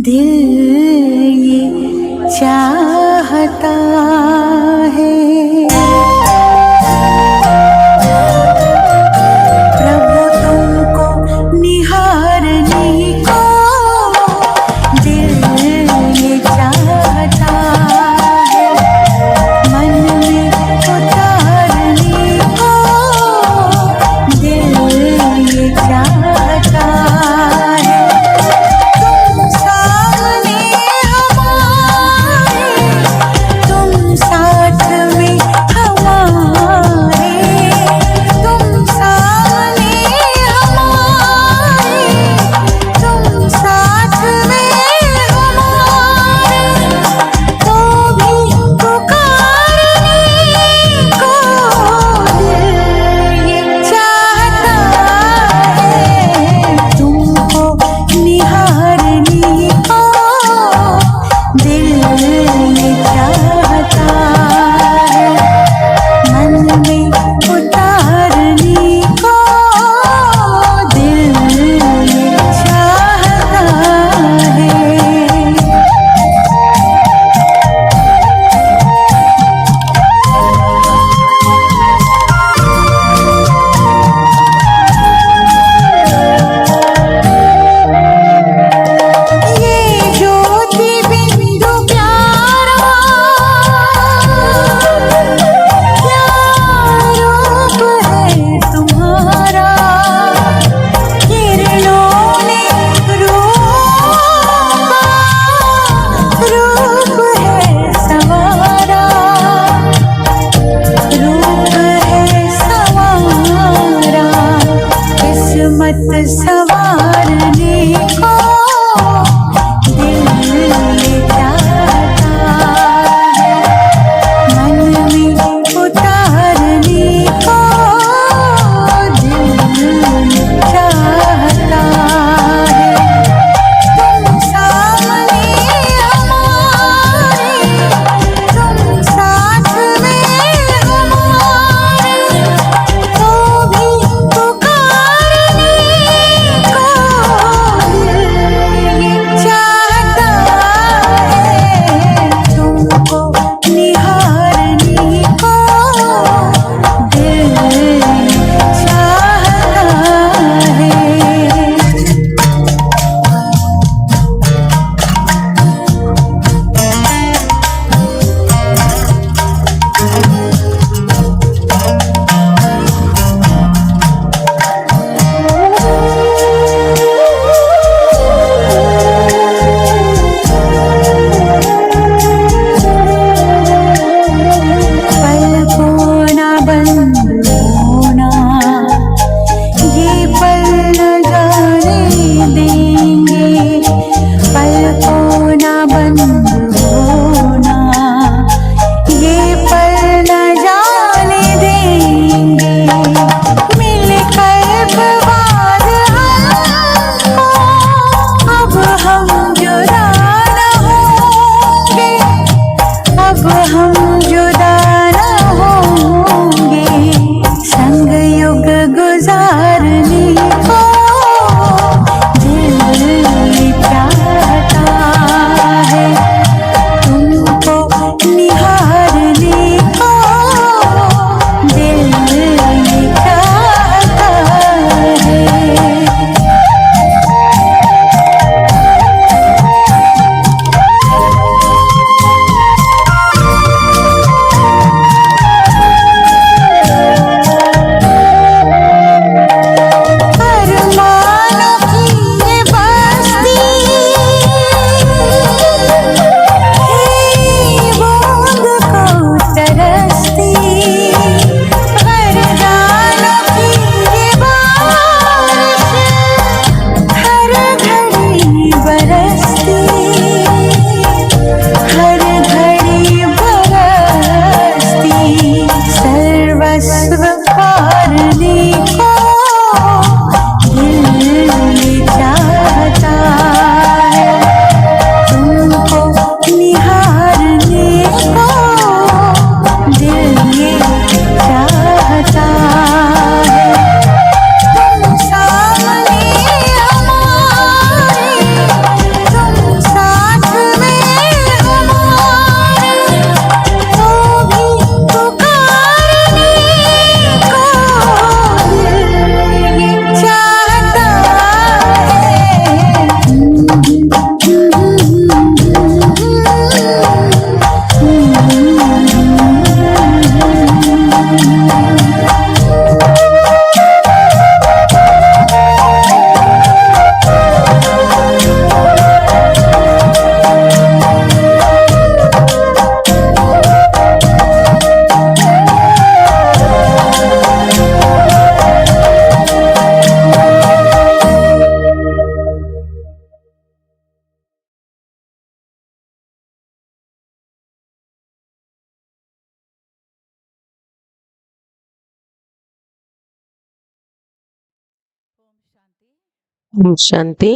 दिल ये चाहता है प्रभु तुमको निहारने को, दिल ये चाहता है मन में उतारने को, दिल ये चाहता है तुम सामने हमारे, तुम साथ में हमारे, तुम सामने हमारे, तुम साथ में हमारे, तो भी पुकारने को दिल ये चाहता है तुमको निहारने को, दिल ये चाहता है मन में उतारने को, दिल ये चाहता है। ये ज्योति बिंदु प्यारा, क्या रूप है तुम्हारा, किरणों ने रूप है संवारा, रूप है संवारा, किस्मत संवारने को, दिल ये चाहता है मन में उतारने को, दिल ये चाहता है तुम सामने हमारे, तुम साथ में हमारे, तो भी पुकारने को दिल ఓం శాంతి.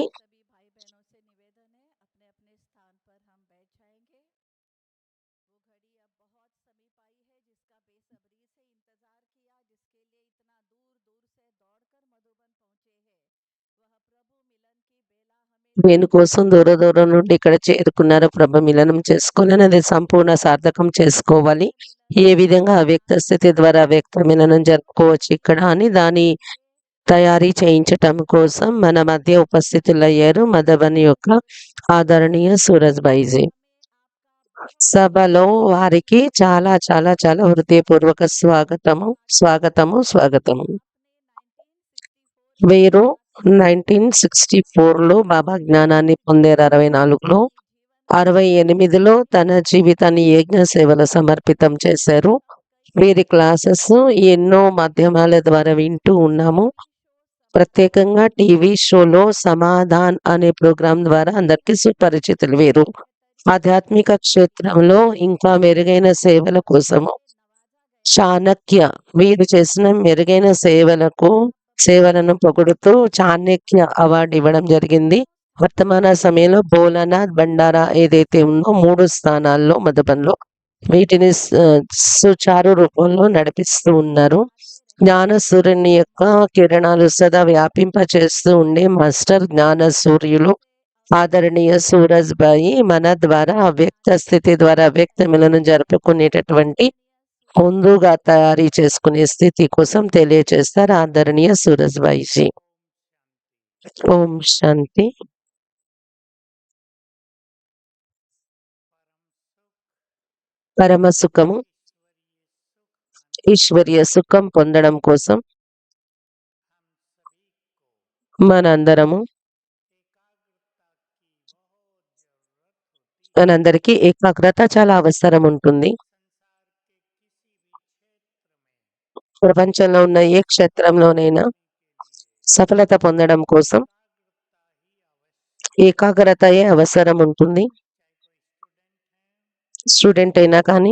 దేనికోసం దూర దూరం నుండి ఇక్కడ చేరుకున్నారో ప్రభ మిలనం చేసుకోవాలని, అది సంపూర్ణ సార్థకం చేసుకోవాలి. ఏ విధంగా అవ్యక్త స్థితి ద్వారా వ్యక్త మిలనం జరుపుకోవచ్చు ఇక్కడ అని దాని తయారీ చేయించటం కోసం మన మధ్య ఉపస్థితులయ్యారు మధవన్ యొక్క ఆదరణీయ సూరజ్ బైజీ. సభలో వారికి చాలా చాలా చాలా హృదయపూర్వక స్వాగతము స్వాగతము స్వాగతము. వీరు 1964లో బాబా జ్ఞానాన్ని పొందారు. 64లో 68లో తన జీవితాన్ని యజ్ఞ సేవలు సమర్పితం చేశారు. వీరి క్లాసెస్ ఎన్నో మాధ్యమాల ద్వారా వింటూ ఉన్నాము. ప్రత్యేకంగా టీవీ షోలో సమాధాన్ అనే ప్రోగ్రాం ద్వారా అందరికీ సుపరిచితులు. వీరు ఆధ్యాత్మిక క్షేత్రంలో ఇంకా మెరుగైన సేవల కోసము చాణక్య వీరు చేసిన మెరుగైన సేవలను పొగుడుతూ చాణక్య అవార్డు ఇవ్వడం జరిగింది. వర్తమాన సమయంలో భోలానాథ్ బండారా ఏదైతే ఉందో 3 స్థానాల్లో మధుబన్లో వీటిని సుచారు రూపంలో నడిపిస్తూ ఉన్నారు. జ్ఞాన సూర్యుని యొక్క కిరణాలు సదా వ్యాపింప చేస్తూ ఉండే మాస్టర్ జ్ఞాన సూర్యులు ఆదరణీయ సూరజ్ బాయి మన ద్వారా అవ్యక్త స్థితి ద్వారా అవ్యక్త మిలనం జరుపుకునేటటువంటి ముందుగా తయారీ చేసుకునే స్థితి కోసం తెలియచేస్తారు ఆదరణీయ సూరజ్ బాయిజీ. ఓం శాంతి. పరమ సుఖము ఈశ్వరీయ సుఖం పొందడం కోసం మనందరము మనందరికీ ఏకాగ్రత చాలా అవసరం ఉంటుంది. ప్రపంచంలో ఉన్న ఏ క్షేత్రంలోనైనా సఫలత పొందడం కోసం ఏకాగ్రతయే అవసరం ఉంటుంది. స్టూడెంట్ అయినా కానీ,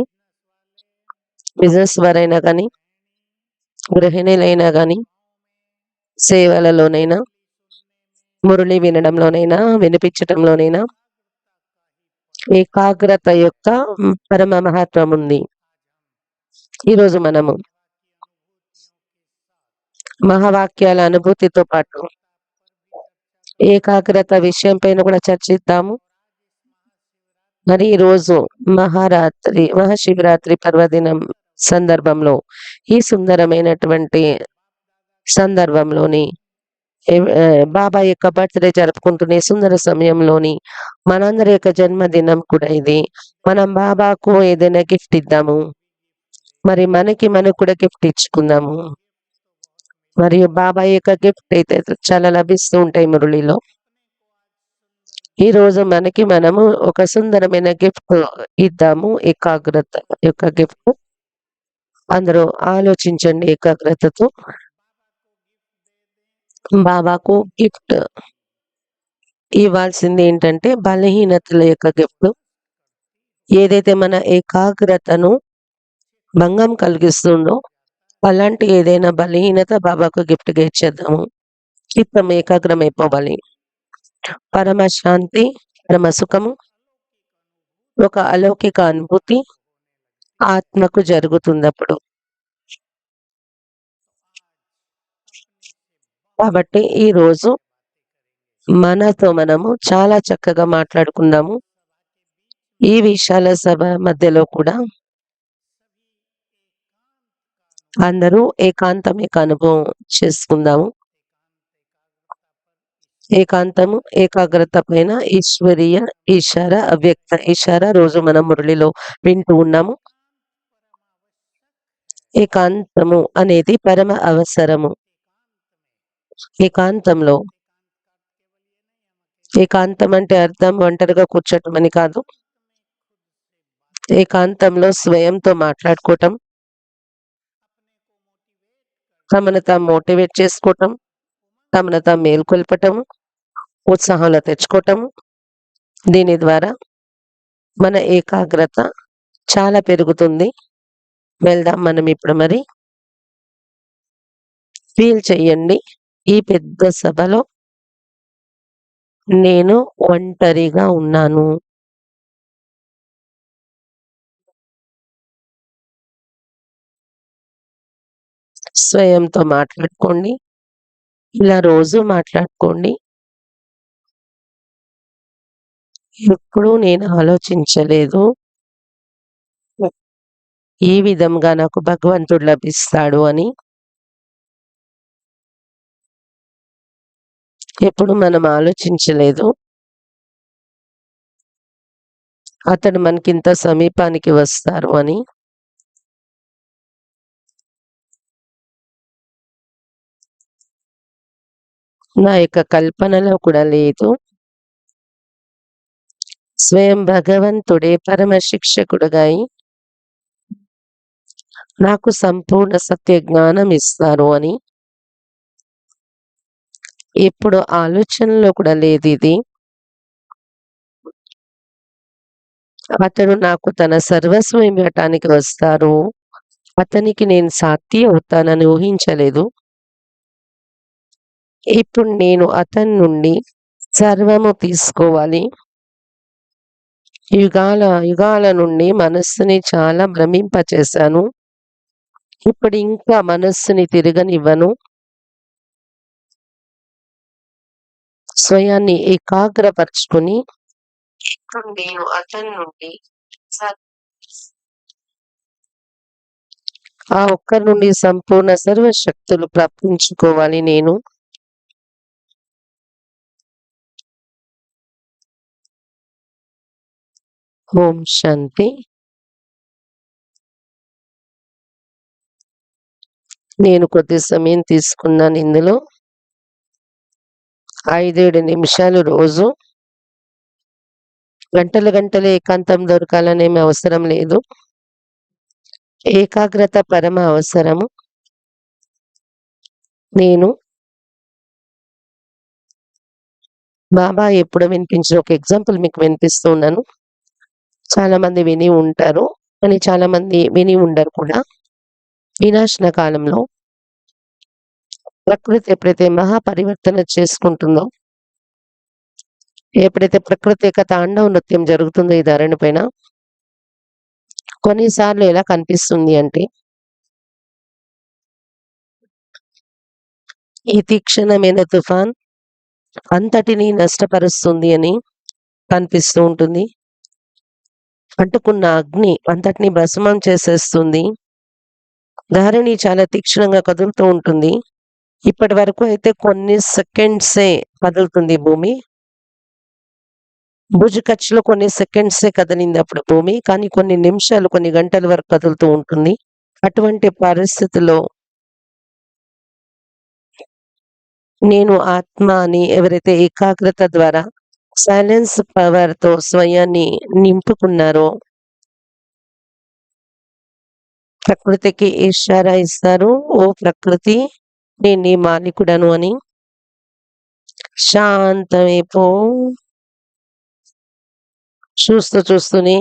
బిజినెస్ వారైనా కానీ, గృహిణులైనా కానీ, సేవలలోనైనా, మురళి వినడంలోనైనా, వినిపించటంలోనైనా ఏకాగ్రత యొక్క పరమ మహత్వం ఉంది. ఈరోజు మనము మహావాక్యాల అనుభూతితో పాటు ఏకాగ్రత విషయం పైన కూడా చర్చిద్దాము. మరి ఈరోజు మహాశివరాత్రి పర్వదినం సందర్భంలో ఈ సుందరమైనటువంటి సందర్భంలోని బాబా యొక్క బర్త్డే జరుపుకుంటున్న సుందర సమయంలోని మనందరి యొక్క జన్మదినం కూడా ఇది. మనం బాబాకు ఏదైనా గిఫ్ట్ ఇద్దాము, మరి మనకు కూడా గిఫ్ట్ ఇచ్చుకుందాము. మరియు బాబా యొక్క గిఫ్ట్ అయితే చాలా లభిస్తూ ఉంటాయి మురళిలో. ఈ రోజు మనము ఒక సుందరమైన గిఫ్ట్ ఇద్దాము, ఏకాగ్రత యొక్క గిఫ్ట్. అందరూ ఆలోచించండి ఏకాగ్రతతో. బాబాకు గిఫ్ట్ ఇవ్వాల్సింది ఏంటంటే బలహీనతల యొక్క గిఫ్ట్. ఏదైతే మన ఏకాగ్రతను భంగం కలిగిస్తుందో అలాంటి ఏదైనా బలహీనత బాబాకు గిఫ్ట్గా ఇచ్చేద్దాము. చిత్తం ఏకాగ్రం అయిపోవాలి. పరమ శాంతి, పరమ సుఖము, ఒక అలౌకిక అనుభూతి ఆత్మకు జరుగుతున్నప్పుడు. కాబట్టి ఈరోజు మనతో మనము చాలా చక్కగా మాట్లాడుకుందాము. ఈ విశాల సభ మధ్యలో కూడా అందరూ ఏకాంతం అనుభవం చేసుకుందాము. ఏకాంతము, ఏకాగ్రత పైన ఈశ్వరీయ ఇషారా, అవ్యక్త ఇషారా రోజు మనం మురళిలో వింటూ ఉన్నాము. ఏకాంతము అనేది పరమ అవసరము. ఏకాంతంలో ఏకాంతం అంటే అర్థం ఒంటరిగా కూర్చోటం అని కాదు. ఏకాంతంలో స్వయంతో మాట్లాడుకోవటం, తమను తాము మోటివేట్ చేసుకోవటం, తమను తాము మేల్కొల్పటం, ఉత్సాహంలో తెచ్చుకోవటం. దీని ద్వారా మన ఏకాగ్రత చాలా పెరుగుతుంది. వెళ్దాం మనం ఇప్పుడు. మరి ఫీల్ చెయ్యండి ఈ పెద్ద సభలో నేను ఒంటరిగా ఉన్నాను. స్వయంతో మాట్లాడుకోండి. ఇలా రోజు మాట్లాడుకోండి. ఎప్పుడూ నేను ఆలోచించలేదు. ఈ విధంగా నాకు భగవంతుడు లభిస్తాడు అని. ఎప్పుడు మనం ఆలోచించలేదు. అతడు మనకింత సమీపానికి వస్తారు అని. నా యొక్క కల్పనలో కూడా లేదు. స్వయం భగవంతుడే పరమ శిక్షకుడుగా అయి నాకు సంపూర్ణ సత్య జ్ఞానం ఇస్తారు అని. ఎప్పుడు ఆలోచనలో కూడా లేదిది. అతడు నాకు తన సర్వస్వం ఇవ్వటానికి వస్తారు. అతనికి నేను సాటి అవుతానని ఊహించలేదు. ఇప్పుడు నేను అతని నుండి సర్వము తీసుకోవాలి. యుగాల యుగాల నుండి మనస్సుని చాలా భ్రమింపచేశాను. ఇప్పుడు ఇంకా మనస్సుని తిరగనివ్వను. స్వయాన్ని ఏకాగ్రపరుచుకొని ఇప్పుడు నేను అతని నుండి ఆ ఒక్కరి నుండి సంపూర్ణ సర్వశక్తులు ప్రాప్తించుకోవాలి నేను. ఓం శాంతి. నేను కొద్ది సమయం తీసుకున్నాను ఇందులో. 5-7 నిమిషాలు రోజు. గంటలు గంటలు ఏకాంతం దొరకాలనేమి అవసరం లేదు. ఏకాగ్రత పరమ అవసరము. నేను బాబా ఎప్పుడు వినిపించిన ఒక ఎగ్జాంపుల్ మీకు వినిపిస్తూ ఉన్నాను. చాలా మంది విని ఉంటారు. కానీ చాలా మంది విని ఉండరు కూడా. వినాశన కాలంలో ప్రకృతి ఎప్పుడైతే మహాపరివర్తన చేసుకుంటుందో, ఎప్పుడైతే ప్రకృతి యొక్క తాండవ నృత్యం జరుగుతుందో ఈ ధరణి పైన, కొన్నిసార్లు ఎలా కనిపిస్తుంది అంటే, ఈ తీక్షణమైన తుఫాన్ అంతటిని నష్టపరుస్తుంది అని కనిపిస్తూ ఉంటుంది. అంటుకున్న అగ్ని అంతటిని భస్మం చేసేస్తుంది. ధరణి చాలా తీక్షణంగా కదులుతూ ఉంటుంది. ఇప్పటి వరకు అయితే కొన్ని సెకండ్సే కదులుతుంది భూమి. భుజకచ్చులో కొన్ని సెకండ్సే కదిలింది అప్పుడు భూమి. కానీ కొన్ని నిమిషాలు, కొన్ని గంటల వరకు కదులుతూ ఉంటుంది. అటువంటి పరిస్థితిలో నేను ఆత్మ అని ఎవరైతే ఏకాగ్రత ద్వారా సైలెన్స్ పవర్‌తో స్వయాన్ని నింపుకున్నారో, ప్రకృతికి ఇషారా ఇస్తారు. ఓ ప్రకృతి, నేను నీ మాలికుడను అని. శాంతమైపో. చూస్తూనే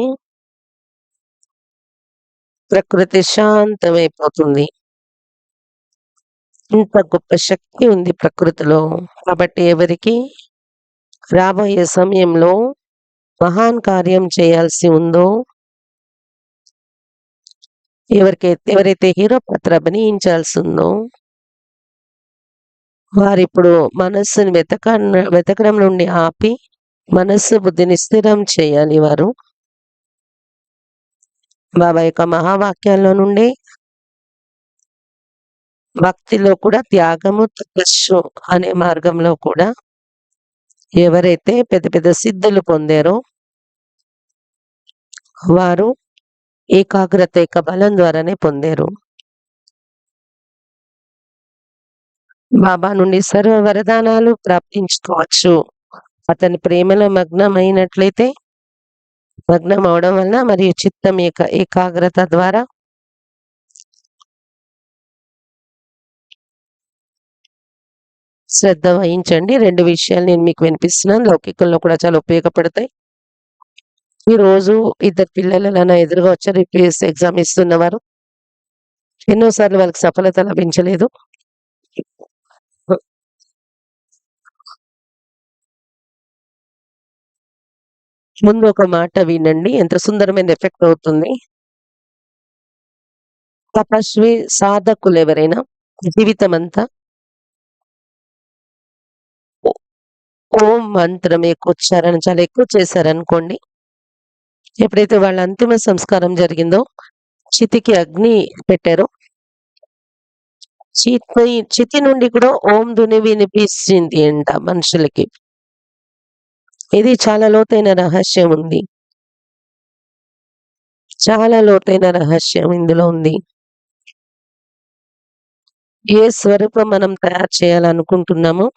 ప్రకృతి శాంతమైపోతుంది. ఇంత గొప్ప శక్తి ఉంది ప్రకృతిలో. కాబట్టి ఎవరికి రాబోయే సమయంలో మహాన్ కార్యం చేయాల్సి ఉందో, ఎవరైతే హీరో పాత్ర అభినయించాల్సి ఉందో, వారిప్పుడు మనస్సుని వెతకడం నుండి ఆపి మనస్సు బుద్ధిని స్థిరం చేయాలి వారు. బాబా యొక్క మహావాక్యాల్లో నుండి భక్తిలో కూడా త్యాగము, తపస్సు అనే మార్గంలో కూడా ఎవరైతే పెద్ద పెద్ద సిద్ధులు పొందారో వారు ఏకాగ్రత యొక్క బలం ద్వారానే పొందారు. బాబా నుండి సర్వ వరదానాలు ప్రాప్తించుకోవచ్చు. అతని ప్రేమలో మగ్నమైనట్లయితే, మగ్నం అవడం వలన మరియు చిత్తం యొక్క ఏకాగ్రత ద్వారా శ్రద్ధ వహించండి. 2 విషయాలు నేను మీకు వినిపిస్తున్నాను. లౌకికంలో కూడా చాలా ఉపయోగపడతాయి. ఈరోజు ఇద్దరు పిల్లలు అలా నా ఎదురుగా వచ్చారు. యూపీఎస్సీ ఎగ్జామ్ ఇస్తున్నవారు. ఎన్నో సార్లు వాళ్ళకి సఫలత లభించలేదు. ముందు ఒక మాట వినండి. ఎంత సుందరమైన ఎఫెక్ట్ అవుతుంది. తపస్వి సాధకులెవరైనా జీవితమంతా ఓ ఓం మంత్రం ఎక్కువ ఉచ్చారణ చాలా ఎక్కువ చేశారనుకోండి. ఎప్పుడైతే వాళ్ళ అంతిమ సంస్కారం జరిగిందో, చితికి అగ్ని పెట్టారో, చితి నుండి కూడా ఓం ధ్వని వినిపిచ్చింది అంట మనుషులకి. ఇది చాలా లోతైన రహస్యం ఉంది. చాలా లోతైన రహస్యం ఇందులో ఉంది. ఏ స్వరూపం మనం తయారు చేయాలనుకుంటున్నామో,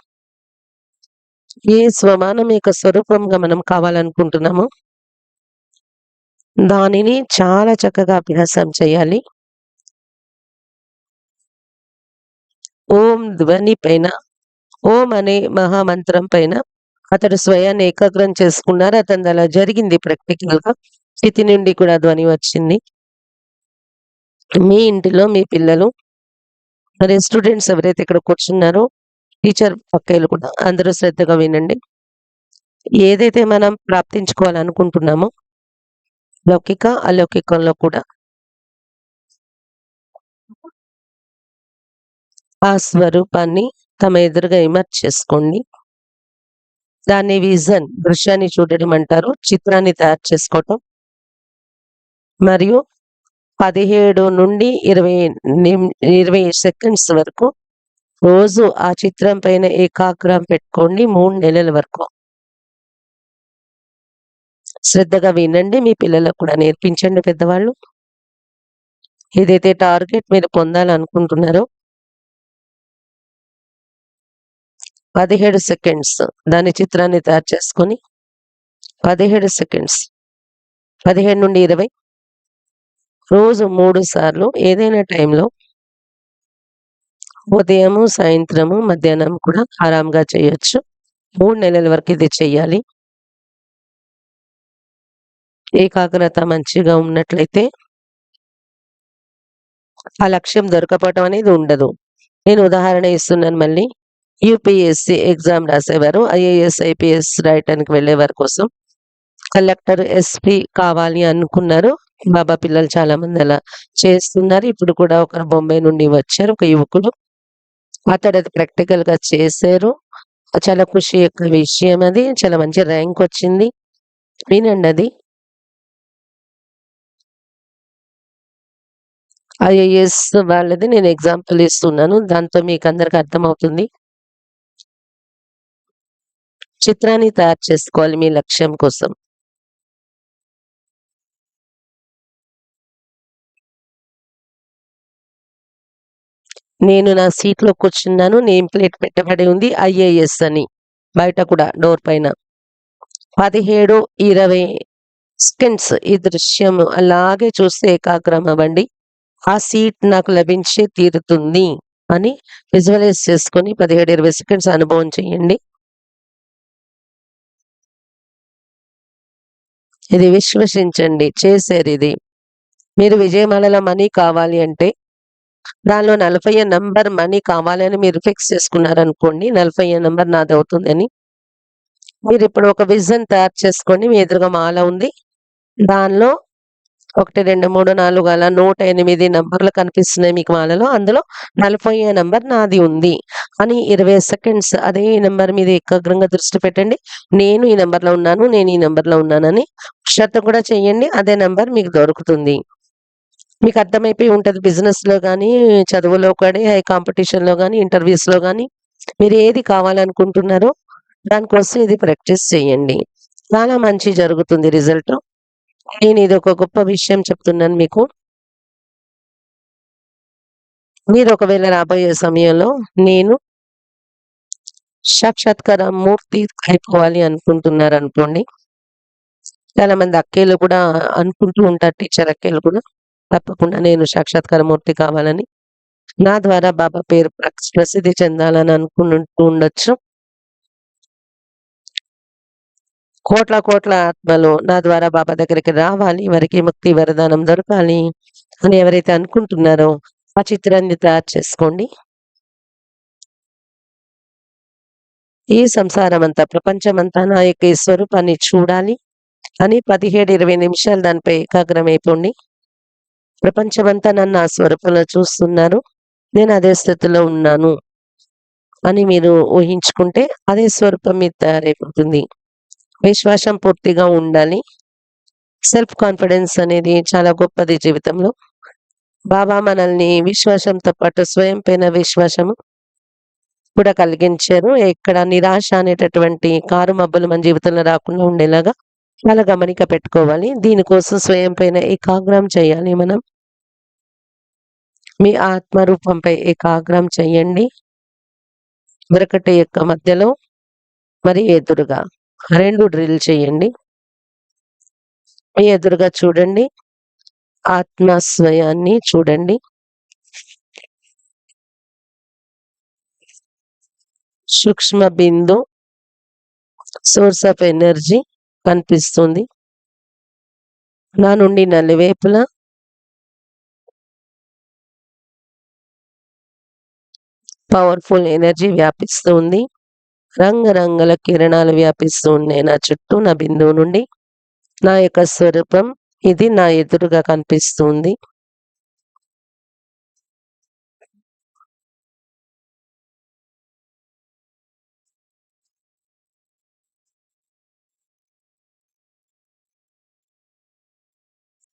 ఏ స్వమానం యొక్క స్వరూపంగా మనం కావాలనుకుంటున్నామో, దానిని చాలా చక్కగా అభ్యాసం చేయాలి. ఓం ధ్వని పైన, ఓం అనే మహామంత్రం పైన అతడు స్వయాన్ని ఏకాగ్రం చేసుకున్నారు. అతనిది అలా జరిగింది ప్రాక్టికల్‌గా. చితి నుండి కూడా ధ్వని వచ్చింది. మీ ఇంటిలో మీ పిల్లలు, మరి స్టూడెంట్స్ ఎవరైతే ఇక్కడ కూర్చున్నారో, టీచర్ పక్కేళ్ళు కూడా అందరూ శ్రద్ధగా వినండి. ఏదైతే మనం ప్రాప్తించుకోవాలనుకుంటున్నామో, లౌకిక, అలౌకికంలో కూడా ఆ స్వరూపాన్ని తమ ఎదురుగా ఇమర్జ్ చేసుకోండి. దాన్ని విజన్, దృశ్యాన్ని చూడడం అంటారు. చిత్రాన్ని తయారు చేసుకోవటం. మరియు 17-20 సెకండ్స్ వరకు రోజు ఆ చిత్రం పైన ఏకాగ్రం పెట్టుకోండి 3 నెలల వరకు. శ్రద్ధగా వినండి. మీ పిల్లలకు కూడా నేర్పించండి పెద్దవాళ్ళు. ఏదైతే టార్గెట్ మీరు పొందాలనుకుంటున్నారో 17 సెకండ్స్ దాని చిత్రాన్ని తయారు చేసుకొని 17 సెకండ్స్ 17-20 రోజు 3 సార్లు ఏదైనా టైంలో ఉదయము, సాయంత్రము, మధ్యాహ్నం కూడా ఆరాంగా చేయొచ్చు. 3 నెలల వరకు ఇది చెయ్యాలి. ఏకాగ్రత మంచిగా ఉన్నట్లయితే ఆ లక్ష్యం దొరకపోవటం అనేది ఉండదు. నేను ఉదాహరణ ఇస్తున్నాను మళ్ళీ. యూపీఎస్‌సి ఎగ్జామ్ రాసేవారు ఐఏఎస్, ఐపీఎస్ రాయటానికి వెళ్ళేవారి కోసం కలెక్టర్, ఎస్పీ కావాలి అనుకున్నారు. బాబా పిల్లలు చాలామంది అలా చేస్తున్నారు. ఇప్పుడు కూడా ఒకరు బొంబాయి నుండి వచ్చారు. ఒక యువకుడు. అతడు అది ప్రాక్టికల్‌గా చేశారు. చాలా ఖుషి యొక్క విషయం అది. చాలా మంచి ర్యాంక్ వచ్చింది. వినండి అది. ఐఏఎస్ వాళ్ళది నేను ఎగ్జాంపుల్ ఇస్తున్నాను. దాంతో మీకందరికి అర్థమవుతుంది. చిత్రాన్ని తయారు చేసుకోవాలి మీ లక్ష్యం కోసం. నేను నా సీట్‌లో కూర్చున్నాను. నేమ్ ప్లేట్ పెట్టబడి ఉంది ఐఏఎస్ అని. బయట కూడా డోర్ పైన. 17-20 సెకండ్స్ ఈ దృశ్యం అలాగే చూస్తే ఏకాగ్రం అవ్వండి. ఆ సీట్ నాకు లభించే తీరుతుంది అని విజువలైజ్ చేసుకొని 17-20 సెకండ్స్ అనుభవం చేయండి. ఇది విశ్వసించండి. చేశారిది. మీరు విజయమాలలో మనీ కావాలి అంటే దానిలో 40 నంబర్ మనీ కావాలని మీరు ఫిక్స్ చేసుకున్నారనుకోండి. 40 నంబర్ నాదవుతుందని. మీరిప్పుడు ఒక విజన్ తయారు చేసుకోండి. మీ ఎదురుగా మాల ఉంది. దానిలో 1, 2, 3, 4 అలా 108 నంబర్లు కనిపిస్తున్నాయి మీకు మాలలో. అందులో 40 నంబర్ నాది ఉంది అని 20 సెకండ్స్ అదే నంబర్ మీద ఏకాగ్రంగా దృష్టి పెట్టండి. నేను ఈ నంబర్‌లో ఉన్నాను. నేను ఈ నంబర్‌లో ఉన్నానని శతం కూడా చేయండి. అదే నంబర్ మీకు దొరుకుతుంది. మీకు అర్థమైపోయి ఉంటది. బిజినెస్‌లో గాని, చదువులో కానీ, హై కాంపిటీషన్‌లో గాని, ఇంటర్వ్యూస్‌లో గాని మీరు ఏది కావాలనుకుంటున్నారో దానికోసం ఇది ప్రాక్టీస్ చేయండి. చాలా మంచి జరుగుతుంది రిజల్ట్. నేను ఇదొక గొప్ప విషయం చెప్తున్నాను మీకు. మీరు ఒకవేళ రాబోయే సమయంలో నేను సాక్షాత్కార మూర్తి అయిపోవాలి అనుకుంటున్నారనుకోండి. చాలా మంది అక్కేలు కూడా అనుకుంటూ ఉంటారు. టీచర్ అక్కేలు కూడా. తప్పకుండా నేను సాక్షాత్కార మూర్తి కావాలని, నా ద్వారా బాబా పేరు ప్రసిద్ధి చెందాలని అనుకుంటూ ఉండొచ్చు. కోట్ల కోట్ల ఆత్మలు నా ద్వారా బాబా దగ్గరికి రావాలి, వారికి ముక్తి వరదానం దొరకాలి అని ఎవరైతే అనుకుంటున్నారో ఆ చిత్రాన్ని తయారు చేసుకోండి. ఈ సంసారం అంతా, ప్రపంచమంతా నా యొక్క ఈ స్వరూపాన్ని చూడాలి. అని 17, 20 నిమిషాలు దానిపై ఏకాగ్రమైపోండి. ప్రపంచమంతా నన్ను ఆ స్వరూపంలో చూస్తున్నారు. నేను అదే స్థితిలో ఉన్నాను అని మీరు ఊహించుకుంటే అదే స్వరూపం మీది తయారైపోతుంది. విశ్వాసం పూర్తిగా ఉండాలి. సెల్ఫ్ కాన్ఫిడెన్స్ అనేది చాలా గొప్పది జీవితంలో. బాబా మనల్ని విశ్వాసంతో పాటు స్వయం పైన విశ్వాసము కూడా కలిగించారు. ఎక్కడ నిరాశ అనేటటువంటి కారు మబ్బులు మన జీవితంలో రాకుండా ఉండేలాగా చాలా గమనిక పెట్టుకోవాలి. దీనికోసం స్వయం పైన ఏకాగ్రం చేయాలి మనం. మీ ఆత్మరూపంపై ఏకాగ్రం చేయండి. బ్రకటి యొక్క మధ్యలో మరి ఎదురుగా 2 డ్రిల్ చేయండి. మీ ఎదురుగా చూడండి. ఆత్మ స్వయాన్ని చూడండి. సూక్ష్మ బిందు సోర్స్ ఆఫ్ ఎనర్జీ కనిపిస్తుంది. నా నుండి నలువైపులా పవర్ఫుల్ ఎనర్జీ వ్యాపిస్తూ ఉంది. రంగురంగుల కిరణాలు వ్యాపిస్తూ ఉన్నాయి నా చుట్టూ, నా బిందువు నుండి. నా యొక్క స్వరూపం ఇది నా ఎదురుగా కనిపిస్తుంది.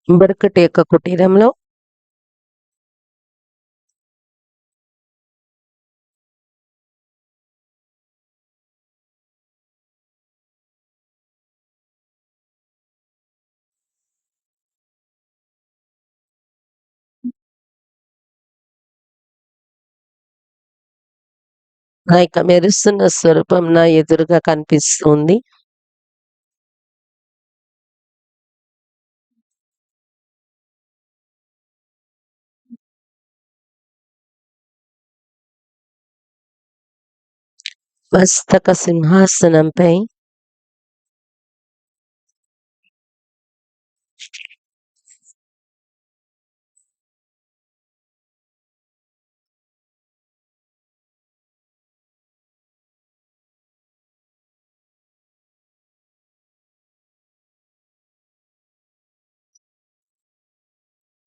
బర్కటి యొక్క కుటీరంలో నా యొక్క మెరుస్తున్న స్వరూపం నా ఎదురుగా కనిపిస్తుంది. మస్తక సింహాసనంపై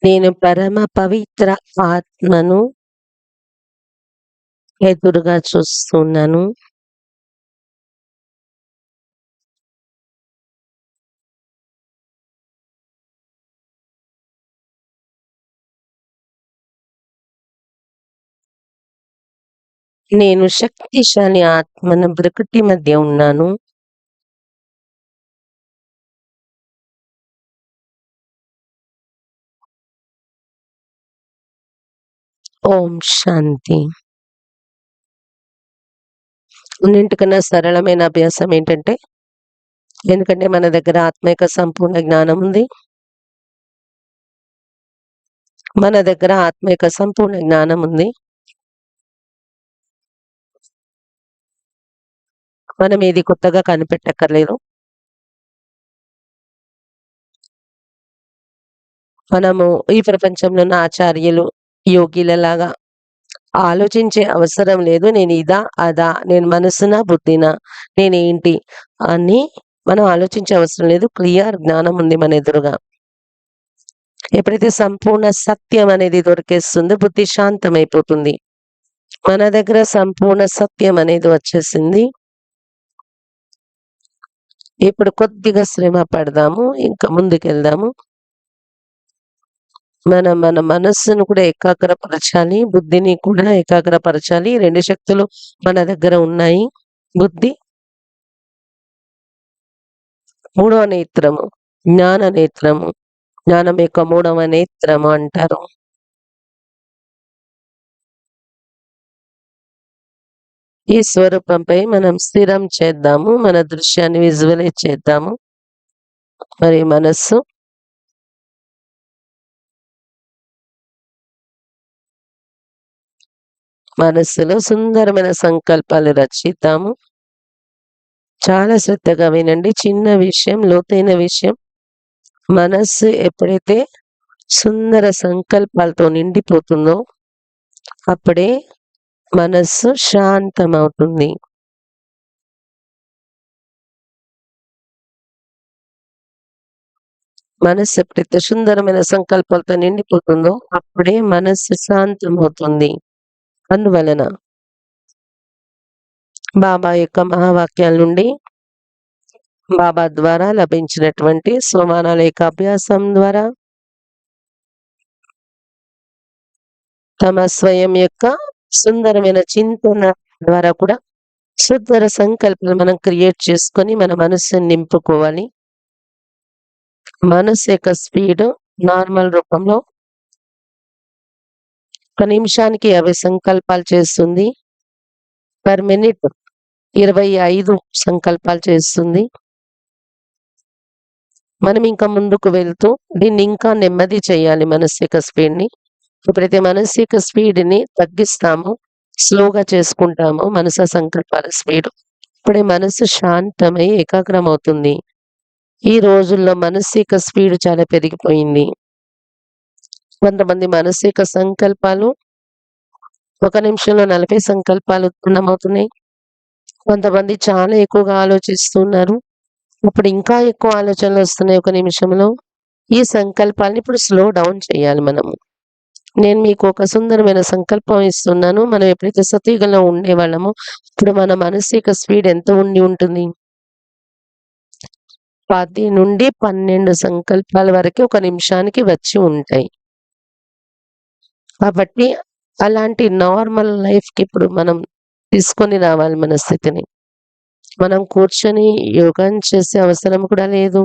నేను పరమ పవిత్ర ఆత్మను ఎదురుగా చూస్తున్నాను. నేను శక్తిశాలి ఆత్మను బ్రకటి మధ్య ఉన్నాను. ఓం శాంతి. అన్నింటికన్నా సరళమైన అభ్యాసం ఏంటంటే, ఎందుకంటే మన దగ్గర ఆత్మ యొక్క సంపూర్ణ జ్ఞానం ఉంది. మన దగ్గర ఆత్మ యొక్క సంపూర్ణ జ్ఞానం ఉంది. మనం ఏది కొత్తగా కనిపెట్టక్కర్లేదు. మనము ఈ ప్రపంచంలో ఉన్న ఆచార్యులు, యోగిలలాగా ఆలోచించే అవసరం లేదు. నేను ఇదా? అదా? నేను మనసునా? బుద్ధినా? నేనేంటి? అని మనం ఆలోచించే అవసరం లేదు. క్లియర్ జ్ఞానం ఉంది మన ఎదురుగా. ఎప్పుడైతే సంపూర్ణ సత్యం అనేది దొరికేస్తుందో బుద్ధి శాంతమైపోతుంది. మన దగ్గర సంపూర్ణ సత్యం అనేది వచ్చేసింది. ఇప్పుడు కొద్దిగా శ్రమ పడదాము. ఇంకా ముందుకెళ్దాము. మన మనస్సును కూడా ఏకాగ్రపరచాలి. బుద్ధిని కూడా ఏకాగ్రపరచాలి. 2 శక్తులు మన దగ్గర ఉన్నాయి. బుద్ధి, మూడవ నేత్రము, జ్ఞాన నేత్రము. జ్ఞానం యొక్క 3వ నేత్రము అంటారు. ఈ స్వరూపంపై మనం స్థిరం చేద్దాము. మన దృశ్యాన్ని విజువలైజ్ చేద్దాము. మరి మనస్సులో సుందరమైన సంకల్పాలు రచిద్దాము. చాలా శ్రద్ధగా వినండి. చిన్న విషయం, లోతైన విషయం. మనస్సు ఎప్పుడైతే సుందర సంకల్పాలతో నిండిపోతుందో అప్పుడే మనస్సు శాంతమవుతుంది. మనస్సు ఎప్పుడైతే సుందరమైన సంకల్పాలతో నిండిపోతుందో అప్పుడే మనస్సు శాంతమవుతుంది. అందువలన బాబా యొక్క మహావాక్యాల నుండి బాబా ద్వారా లభించినటువంటి సోమానాల యొక్క అభ్యాసం ద్వారా తమ స్వయం యొక్క సుందరమైన చింతన ద్వారా కూడా సుందర సంకల్పాలు మనం క్రియేట్ చేసుకొని మన మనస్సుని నింపుకోవాలి. మనస్సు యొక్క స్పీడ్ నార్మల్ రూపంలో ఒక నిమిషానికి 50 సంకల్పాలు చేస్తుంది. పర్ మినిట్ 25 సంకల్పాలు చేస్తుంది. మనం ఇంకా ముందుకు వెళ్తూ దీన్ని ఇంకా నెమ్మది చేయాలి మనస్సు యొక్క స్పీడ్‌ని. ఎప్పుడైతే మనస్సు యొక్క స్పీడ్‌ని తగ్గిస్తామో, స్లోగా చేసుకుంటామో మనసు సంకల్పాల స్పీడ్, అప్పుడే మనస్సు శాంతమై ఏకాగ్రమవుతుంది. ఈ రోజుల్లో మనస్సు యొక్క స్పీడ్ చాలా పెరిగిపోయింది. కొంతమంది మనస్సు యొక్క సంకల్పాలు ఒక నిమిషంలో 40 సంకల్పాలు ఉత్పన్నమవుతున్నాయి. కొంతమంది చాలా ఎక్కువగా ఆలోచిస్తున్నారు. ఇప్పుడు ఇంకా ఎక్కువ ఆలోచనలొస్తున్నాయి ఒక నిమిషంలో. ఈ సంకల్పాల్ని ఇప్పుడు స్లో డౌన్ చేయాలి మనము. నేను మీకు ఒక సుందరమైన సంకల్పం ఇస్తున్నాను. మనం ఎప్పుడైతే సత్యుగంలో ఉండేవాళ్ళమో, ఇప్పుడు మన మనస్సు యొక్క స్పీడ్ ఎంత ఉండి ఉంటుంది? 10-12 సంకల్పాల వరకు ఒక నిమిషానికి వచ్చి ఉంటాయి. కాబట్టి అలాంటి నార్మల్ లైఫ్‌కి ఇప్పుడు మనం తీసుకొని రావాలి మన స్థితిని. మనం కూర్చొని యోగాని చేసే అవసరం కూడా లేదు.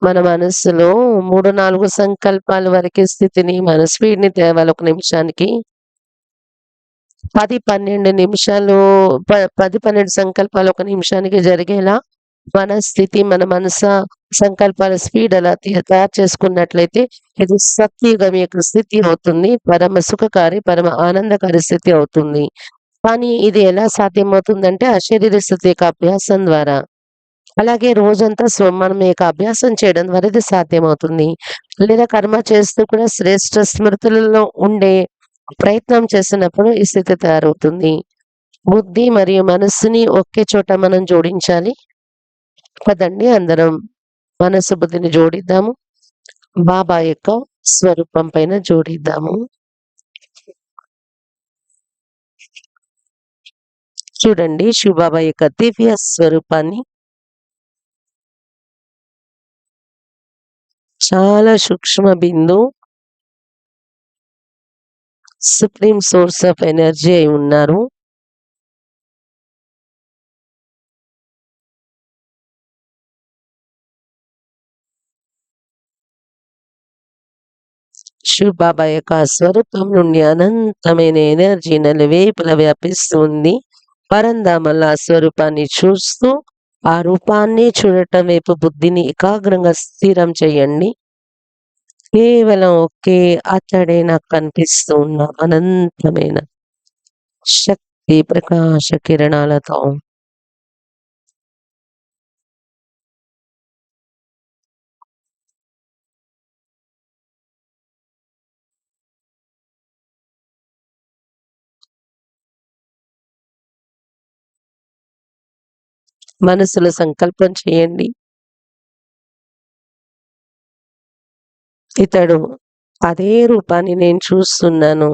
మన మనస్సులో 3, 4 సంకల్పాల వరకే స్థితిని మన స్పీడ్‌ని తేవాలి ఒక నిమిషానికి. 10, 12 నిమిషాలు 10, 12 సంకల్పాలు ఒక నిమిషానికి జరిగేలా మన స్థితి, మన సంకల్పాల స్పీడ్ అలా తయారు చేసుకున్నట్లయితే ఇది సత్యుగం యొక్క స్థితి అవుతుంది. పరమ సుఖకారి, పరమ ఆనందకారి స్థితి అవుతుంది. కానీ ఇది ఎలా సాధ్యమవుతుందంటే అశరీర స్థితి యొక్క అభ్యాసం ద్వారా. అలాగే రోజంతా మనం యొక్క అభ్యాసం చేయడం ద్వారా ఇది సాధ్యమవుతుంది. లేదా కర్మ చేస్తూ కూడా శ్రేష్ఠ స్మృతులలో ఉండే ప్రయత్నం చేసినప్పుడు ఈ స్థితి తయారవుతుంది. బుద్ధి మరియు మనస్సుని ఒకే చోట మనం జోడించాలి. పదండి అందరం మనస్సు బుద్ధిని జోడిద్దాము. బాబా యొక్క స్వరూపం పైన జోడిద్దాము. చూడండి శివబాబా యొక్క దివ్య స్వరూపాన్ని. చాలా సూక్ష్మ బిందు, సుప్రీం సోర్స్ ఆఫ్ ఎనర్జీ అయి ఉన్నారు. శివబాబా యొక్క స్వరూపం నుండి అనంతమైన ఎనర్జీ నలువైపులా వ్యాపిస్తుంది. పరంధామల్ల ఆ స్వరూపాన్ని చూస్తూ ఆ రూపాన్ని చూడటం వైపు బుద్ధిని ఏకాగ్రంగా స్థిరం చేయండి. కేవలం ఒకే అతడే నాకు కనిపిస్తూ ఉన్న అనంతమైన శక్తి ప్రకాశ కిరణాలతో మనసులో సంకల్పం చేయండి. ఇతడు అదే రూపాన్ని నేను చూస్తున్నాను.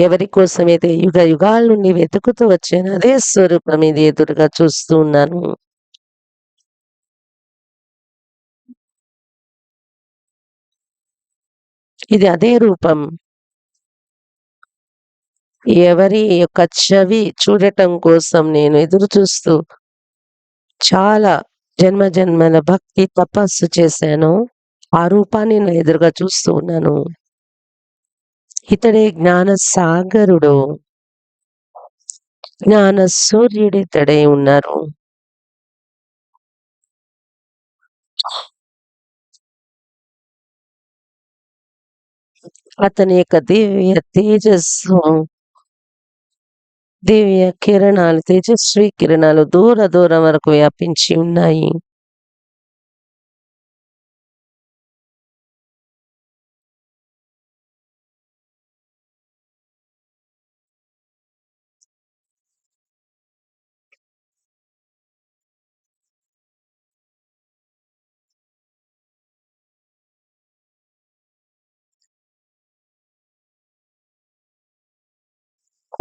ఎవరి కోసమైతే యుగ యుగాల నుండి వెతుకుతూ వచ్చాను అదే స్వరూపం ఇది ఎదురుగా చూస్తూ ఉన్నాను. ఇది అదే రూపం. ఎవరి యొక్క చెవి చూడటం కోసం నేను ఎదురు చూస్తూ చాలా జన్మ జన్మల భక్తి తపస్సు చేశాను. ఆ రూపాన్ని నా ఎదురుగా చూస్తూ ఉన్నాను. ఇతడే జ్ఞాన సాగరుడు, జ్ఞాన సూర్యుడు ఇతడే ఉన్నారు. అతని యొక్క దివ్య తేజస్సు, దివ్య కిరణాలు, తేజస్వి కిరణాలు దూర దూరం వరకు వ్యాపించి ఉన్నాయి.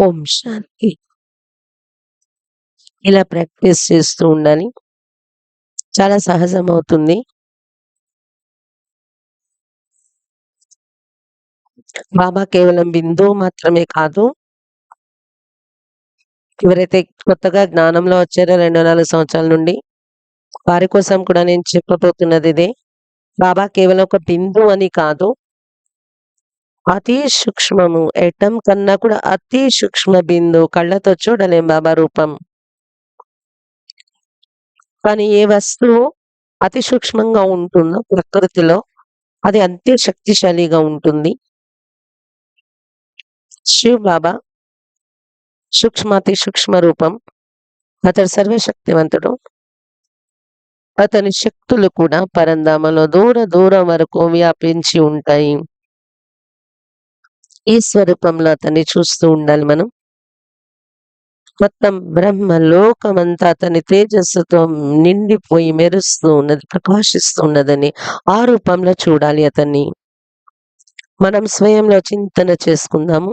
ఓం శాంతి. ఇలా ప్రాక్టీస్ చేస్తూ ఉండాలి. చాలా సహజం అవుతుంది. బాబా కేవలం బిందువు మాత్రమే కాదు. ఎవరైతే కొత్తగా జ్ఞానంలో వచ్చారో 2-4 సంవత్సరాల నుండి, వారి కోసం కూడా నేను చెప్పబోతున్నది ఇదే. బాబా కేవలం ఒక బిందువు అని కాదు. అతి సూక్ష్మము. ఎటమ్ కన్నా కూడా అతి సూక్ష్మ బిందువు. కళ్ళతో చూడలేం బాబా రూపం. కానీ ఏ వస్తువు అతి సూక్ష్మంగా ఉంటుందో ప్రకృతిలో, అది అంతే శక్తిశాలిగా ఉంటుంది. శివ్ బాబా సూక్ష్మాతి సూక్ష్మ రూపం. అతడు సర్వశక్తివంతుడు. అతని శక్తులు కూడా పరంధామలో దూరం వరకు వ్యాపించి ఉంటాయి. ఈ స్వరూపంలో అతన్ని చూస్తూ ఉండాలి మనం. మొత్తం బ్రహ్మ లోకమంతా అతని తేజస్సుతో నిండిపోయి మెరుస్తూ ఉన్నది, ప్రకాశిస్తూ ఉన్నదని ఆ రూపంలో చూడాలి అతన్ని. మనం స్వయంలో చింతన చేసుకుందాము.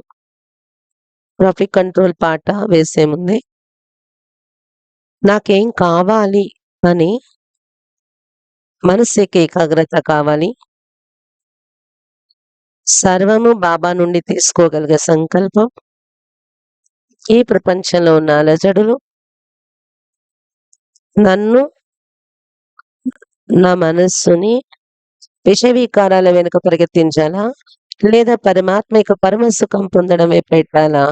ట్రాఫిక్ కంట్రోల్ పాట వేసే ముందే నాకేం కావాలి అని మనసుకి ఏకాగ్రత కావాలి. సర్వము బాబా నుండి తీసుకోగలిగే సంకల్పం. ఈ ప్రపంచంలో ఉన్న అలజడులు నన్ను, నా మనస్సుని విషవికారాల వెనుక పరిగెత్తించాలా, లేదా పరమాత్మ యొక్క పరమ సుఖం పొందడమే పెట్టాలా?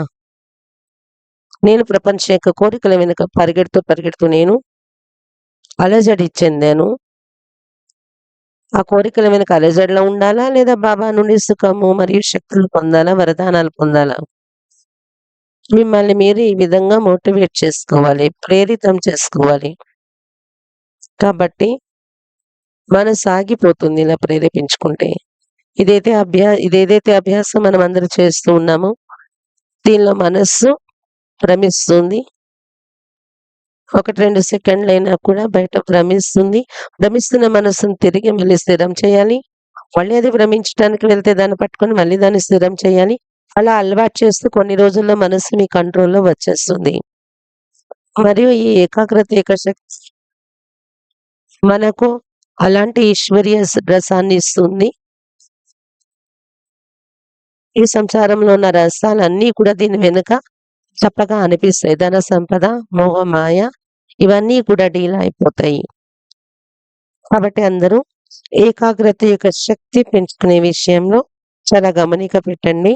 నేను ప్రపంచం యొక్క కోరికల వెనుక పరిగెడుతూ నేను అలజడి చెందాను. ఆ కోరికల వెనుక అలజడిలో ఉండాలా, లేదా బాబా నుండి సుఖము మరియు శక్తులు పొందాలా, వరదానాలు పొందాలా? మిమ్మల్ని మీరు ఈ విధంగా మోటివేట్ చేసుకోవాలి, ప్రేరితం చేసుకోవాలి. కాబట్టి మనం సాగిపోతుంది ఇలా ప్రేరేపించుకుంటే. ఇదేదైతే అభ్యాసం మనం అందరూ చేస్తూ ఉన్నామో, దీనిలో మనస్సు భ్రమిస్తుంది. 1-2 సెకండ్లు అయినా కూడా బయట భ్రమిస్తుంది. భ్రమిస్తున్న మనస్సును తిరిగి మళ్ళీ స్థిరం చేయాలి. మళ్ళీ అది భ్రమించడానికి వెళ్తే దాన్ని పట్టుకొని మళ్ళీ దాన్ని స్థిరం చేయాలి. అలా అలవాటు చేస్తూ కొన్ని రోజుల్లో మనస్సు మీ కంట్రోల్లో వచ్చేస్తుంది. మరియు ఈ ఏకాగ్రత ఏకశక్తి మనకు అలాంటి ఈశ్వరీయ రసాన్ని ఇస్తుంది. ఈ సంసారంలో ఉన్న రసాలన్నీ కూడా దీని వెనుక చప్పగా అనిపిస్తాయి. ధన సంపద, మోహ, మాయ ఇవన్నీ కూడా డీలా అయిపోతాయి. కాబట్టి అందరూ ఏకాగ్రత యొక్క శక్తి పెంచుకునే విషయంలో చాలా గమనిక పెట్టండి.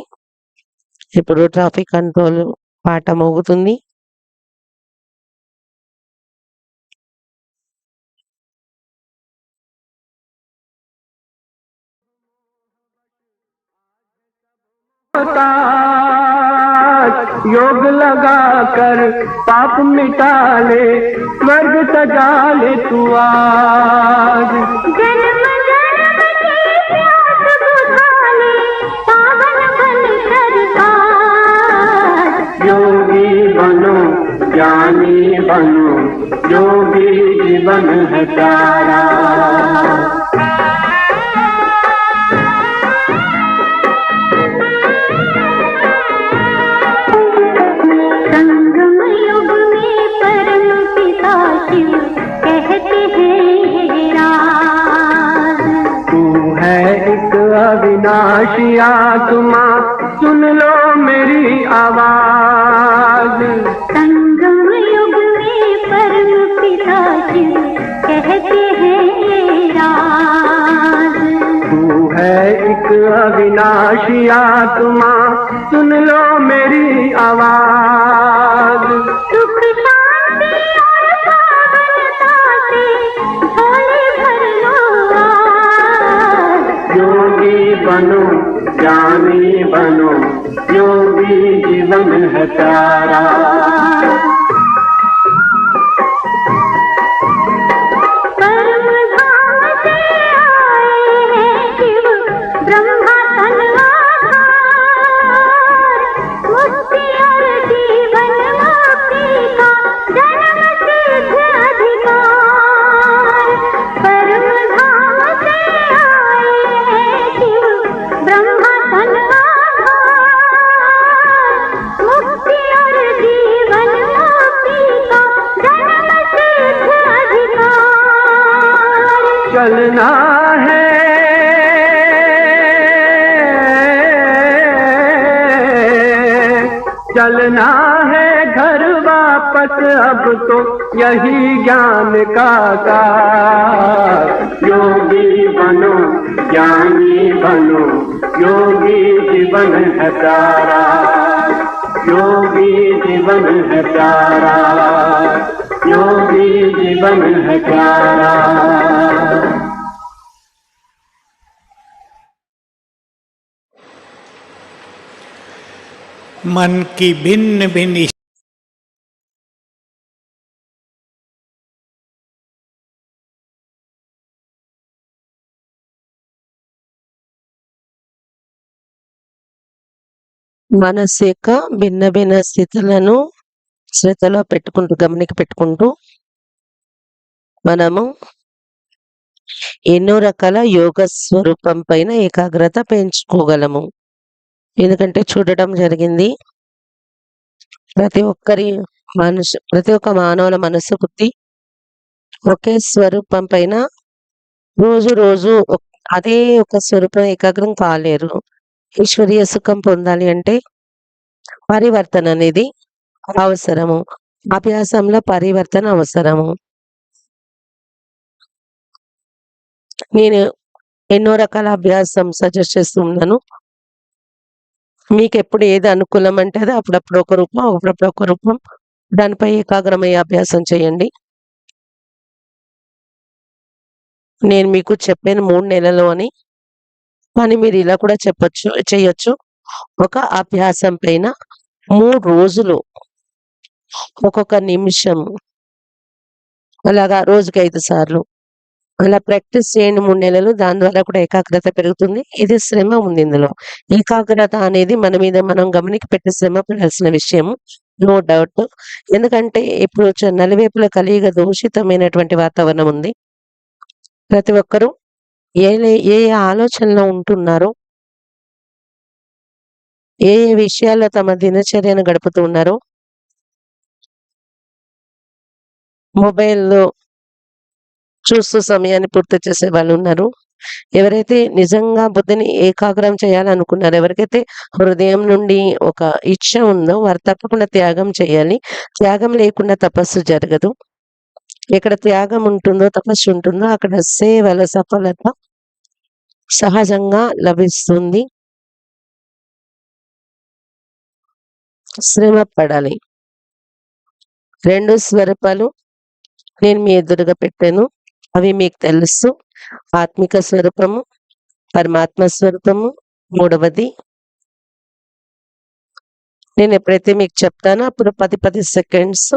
ఇప్పుడు ట్రాఫిక్ కంట్రోల్ పాట మోగుతుంది. योग लगा कर पाप मिटा ले, स्वर्ग सजा ले तू आज। जन्म जन्म की प्यास बुझा ले, पावन बन कर आज। योगी बनो ज्ञानी बनो, योगी जीवन है प्यारा। संगम युग में परम पिता शिव कहते हैं ये राज। तू है एक अविनाशी आत्मा, सुन लो मेरी आवाज। संगम युग में परम पिता शिव कहते हैं ये राज। तू है एक अविनाशी आत्मा, सुन लो मेरी आवाज। सुख शांति और पावनता से झोले भर लो आज। योगी बनो ज्ञानी बनो, योगी जीवन है प्यारा। परम धाम से आए हैं शिव ब्रह्मा तन आधार। मुक्ति और जीवन मुक्ति का जन्म सिद्ध अधिकार। परम धाम से आए हैं शिव ब्रह्मा तन आधार। मुक्ति चलना है, चलना है घर वापस अब तो यही ज्ञान का सार। योगी बनो ज्ञानी बनो, योगी जीवन है प्यारा, योगी जीवन है प्यारा, योगी जीवन है प्यारा। मन की भिन्न भिन्न మనస్సు యొక్క భిన్న భిన్న స్థితులను శ్రద్ధలో పెట్టుకుంటూ పెట్టుకుంటూ మనము ఎన్నో రకాల యోగ స్వరూపం పైన ఏకాగ్రత పెంచుకోగలము. ఎందుకంటే చూడటం జరిగింది, ప్రతి ఒక్క మానవుల మనస్సు బుద్ధి ఒకే స్వరూపం పైన రోజు రోజు అదే ఒక స్వరూపం ఏకాగ్రం కాలేరు. ఈశ్వరీయ సుఖం పొందాలి అంటే పరివర్తన అనేది అవసరము. అభ్యాసంలో పరివర్తన అవసరము. నేను ఎన్నో రకాల అభ్యాసం సజెస్ట్ చేస్తున్నాను. మీకు ఎప్పుడు ఏది అనుకూలం అంటే అది అప్పుడప్పుడు ఒక రూపం, అప్పుడప్పుడు ఒక రూపం, దానిపై ఏకాగ్రమయ్యే అభ్యాసం చేయండి. నేను మీకు చెప్పాను 3 నెలలు అని, కానీ మీరు ఇలా కూడా చేయొచ్చు. ఒక అభ్యాసం పైన 3 రోజులు ఒక్కొక్క నిమిషం అలాగా రోజుకి 5 సార్లు అలా ప్రాక్టీస్ చేయండి 3 నెలలు. దాని ద్వారా కూడా ఏకాగ్రత పెరుగుతుంది. ఇది శ్రమ ఉంది ఇందులో. ఏకాగ్రత అనేది మన మీద మనం పెట్టి శ్రమ పడాల్సిన విషయం, నో డౌట్. ఎందుకంటే ఇప్పుడు నలువైపుల కలియుగ దూషితమైనటువంటి వాతావరణం ఉంది. ప్రతి ఒక్కరూ ఏ ఆలోచనలో ఉంటున్నారో, ఏ విషయాల్లో తమ దినచర్యను గడుపుతూ ఉన్నారో, మొబైల్‌లో చూస్తూ సమయాన్ని పూర్తి చేసే వాళ్ళు ఉన్నారు. ఎవరైతే నిజంగా బుద్ధిని ఏకాగ్రం చేయాలనుకున్నారో, ఎవరికైతే హృదయం నుండి ఒక ఇచ్ఛ ఉందో వారు తప్పకుండా త్యాగం చేయాలి. త్యాగం లేకుండా తపస్సు జరగదు. ఎక్కడ త్యాగం ఉంటుందో, తపస్సు ఉంటుందో అక్కడ సేవల సఫలత సహజంగా లభిస్తుంది. శ్రమ పడాలి. 2 స్వరూపాలు నేను మీ ఎదురుగా పెట్టాను. అవి మీకు తెలుసు. ఆత్మిక స్వరూపము, పరమాత్మ స్వరూపము. మూడవది నేను ఎప్పుడైతే మీకు చెప్తానో అప్పుడు 10 సెకండ్స్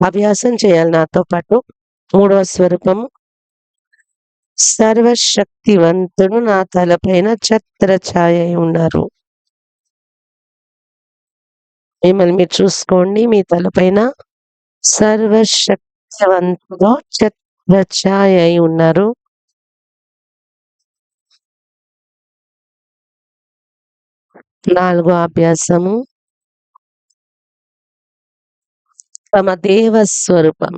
అభ్యాసం చేయాలి నాతో పాటు. మూడవ స్వరూపము, సర్వశక్తివంతుడు నా తలపైన ఛత్రఛాయ అయి ఉన్నారు. మిమ్మల్ని మీరు చూసుకోండి. మీ తలపైన సర్వశక్తివంతుడు ఛత్రఛాయ అయి ఉన్నారు. నాలుగో అభ్యాసము, తమ దేవ స్వరూపం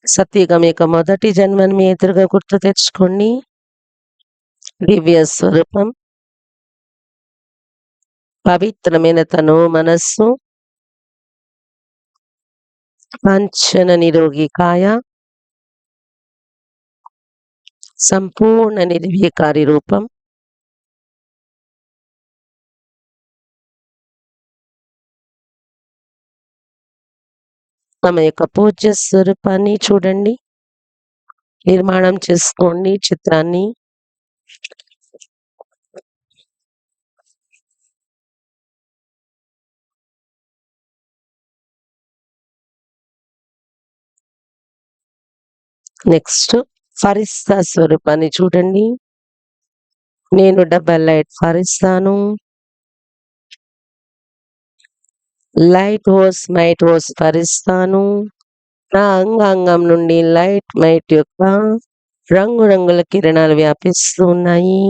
సత్యుగం యొక్క మొదటి జన్మని మీ ఎదురుగా గుర్తు తెచ్చుకోండి. దివ్య స్వరూపం, పవిత్రమైన తను మనస్సు, పంచన నిరోగి కాయ, సంపూర్ణ నిర్వికారి రూపం, తమ యొక్క పూజ్య స్వరూపాన్ని చూడండి, నిర్మాణం చేసుకోండి చిత్రాన్ని. నెక్స్ట్ ఫరిస్తా స్వరూపాన్ని చూడండి. నేను డబల్ లైట్ ఫరిస్తాను. లైట్ హోస్ మైట్ హోస్ ఫరిస్తాను. నా అంగాంగం నుండి లైట్ మైట్ యొక్క రంగురంగుల కిరణాలు వ్యాపిస్తూ ఉన్నాయి.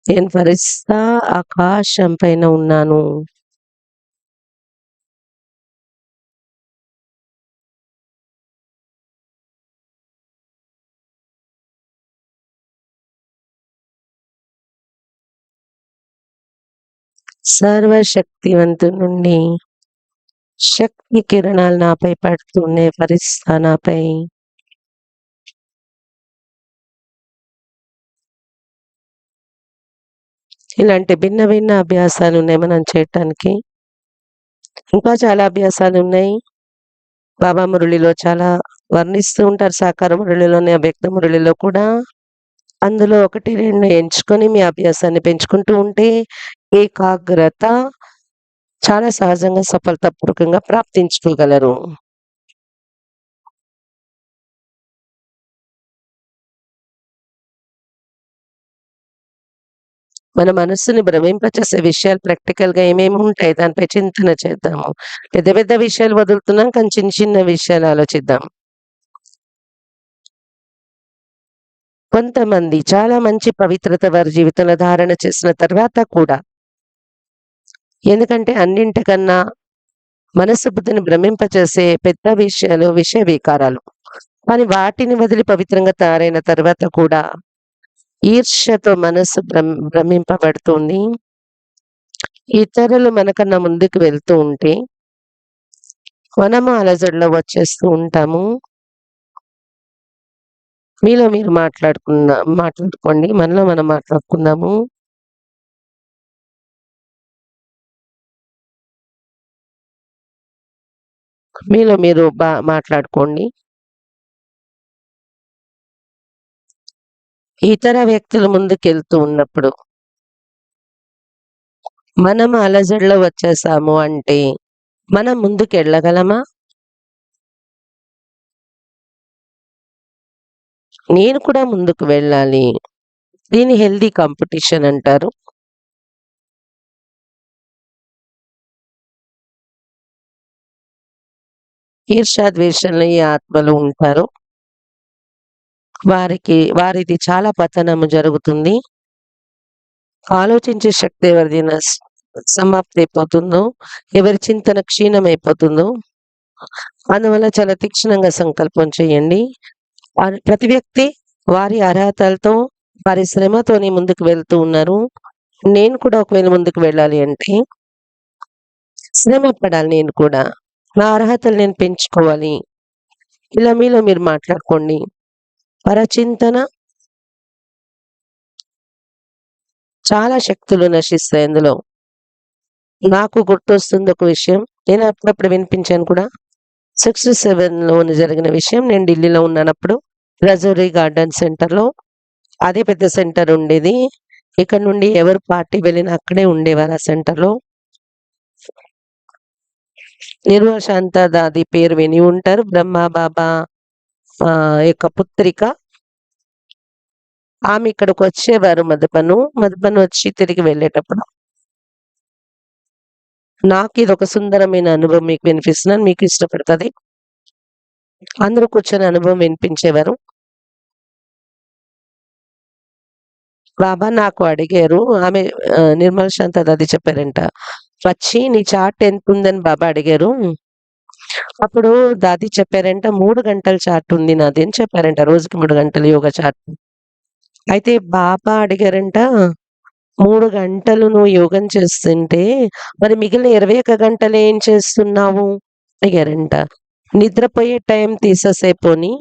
నేను ఫరిస్తా ఆకాశం పైన ఉన్నాను. సర్వశక్తివంతుడి నుండి శక్తి కిరణాలు నాపై పడుతున్నాయి. ఫరిస్తా నాపై. ఇలాంటి భిన్న భిన్న అభ్యాసాలు ఉన్నాయి మనం చేయటానికి. ఇంకా చాలా అభ్యాసాలు ఉన్నాయి. బాబా మురళిలో చాలా వర్ణిస్తూ ఉంటారు. సాకార మురళిలోని, అవ్యక్త మురళిలో కూడా. అందులో 1, 2 ఎంచుకొని మీ అభ్యాసాన్ని పెంచుకుంటూ ఉంటే ఏకాగ్రత చాలా సహజంగా సఫలతాపూర్వకంగా ప్రాప్తించుకోగలరు. మన మనస్సుని భ్రమింపచేసే విషయాలు ప్రాక్టికల్‌గా ఏమేమి ఉంటాయి దానిపై చింతన చేద్దాము. పెద్ద పెద్ద విషయాలు వదులుతున్నాం కానీ చిన్న చిన్న విషయాలు ఆలోచిద్దాం. కొంతమంది చాలా మంచి పవిత్రత వారి జీవితంలో ధారణ చేసిన తర్వాత కూడా, ఎందుకంటే అన్నింటికన్నా మనస్సు బుద్ధిని భ్రమింపచేసే పెద్ద విషయాలు విషయ వికారాలు. కానీ వాటిని వదిలి పవిత్రంగా తయారైన తర్వాత కూడా ఈర్ష్యతో మనస్సు భ్రమింపబడుతుంది. ఇతరులు మనకన్నా ముందుకు వెళ్తూ ఉంటే మనము అలజడిలో వచ్చేస్తూ ఉంటాము. మీలో మీరు మాట్లాడుకోండి. మనలో మనం మాట్లాడుకుందాము. మీలో మీరు మాట్లాడుకోండి. ఇతర వ్యక్తులు ముందుకెళ్తూ ఉన్నప్పుడు మనం అలజడిలో వచ్చేసాము అంటే మనం ముందుకెళ్ళగలమా? నేను కూడా ముందుకు వెళ్ళాలి. దీన్ని హెల్తీ కాంపిటీషన్ అంటారు. ఈర్ష్య ద్వేషంలో ఈ ఆత్మలు ఉంటారు. వారిది చాలా పతనము జరుగుతుంది. ఆలోచించే శక్తి ఎవరిది సమాప్తి అయిపోతుందో, ఎవరి చింతన క్షీణమైపోతుందో, అందువల్ల చాలా తీక్షణంగా సంకల్పం చేయండి. ప్రతి వ్యక్తి వారి అర్హతలతో, వారి శ్రమతోని ముందుకు వెళ్తూ ఉన్నారు. నేను కూడా ఒకవేళ ముందుకు వెళ్ళాలి అంటే శ్రమ పడాలి. నేను కూడా నా అర్హతలు నేను పెంచుకోవాలి. ఇలా మీలో మీరు మాట్లాడుకోండి. పరచింతన చాలా శక్తులు నశిస్తాయి అందులో. నాకు గుర్తొస్తుంది ఒక విషయం, నేను అప్పుడప్పుడు వినిపించాను కూడా. 67లో జరిగిన విషయం. నేను ఢిల్లీలో ఉన్నప్పుడు రజౌరీ గార్డెన్ సెంటర్లో, అదే పెద్ద సెంటర్ ఉండేది. ఇక్కడ నుండి ఎవరు పార్టీ వెళ్ళినా అక్కడే ఉండేవారు ఆ సెంటర్లో. నిర్మల్ శాంత దాది పేరు విని ఉంటారు. బ్రహ్మ బాబా యొక్క పుత్రిక. ఆమె ఇక్కడికి వచ్చేవారు మధుబను వచ్చి తిరిగి వెళ్ళేటప్పుడు. నాకు ఇది ఒక సుందరమైన అనుభవం మీకు వినిపిస్తున్నాను, మీకు ఇష్టపడుతుంది. అందరూ కూర్చొని అనుభవం వినిపించేవారు. బాబా నాకు అడిగారు, ఆమె నిర్మల్ శాంత దాది చెప్పారంట, వచ్చి నీ చార్ట్ ఎంత ఉందని బాబా అడిగారు. అప్పుడు దాది చెప్పారంట 3 గంటల చార్ట్ ఉంది నాది అని చెప్పారంట. రోజుకి 3 గంటలు యోగా చార్ట్. అయితే బాబా అడిగారంట, 3 గంటలు నువ్వు యోగం చేస్తుంటే మరి మిగిలిన 21 గంటలు ఏం చేస్తున్నావు అడిగారంట. నిద్రపోయే టైం తీసేసేపోని,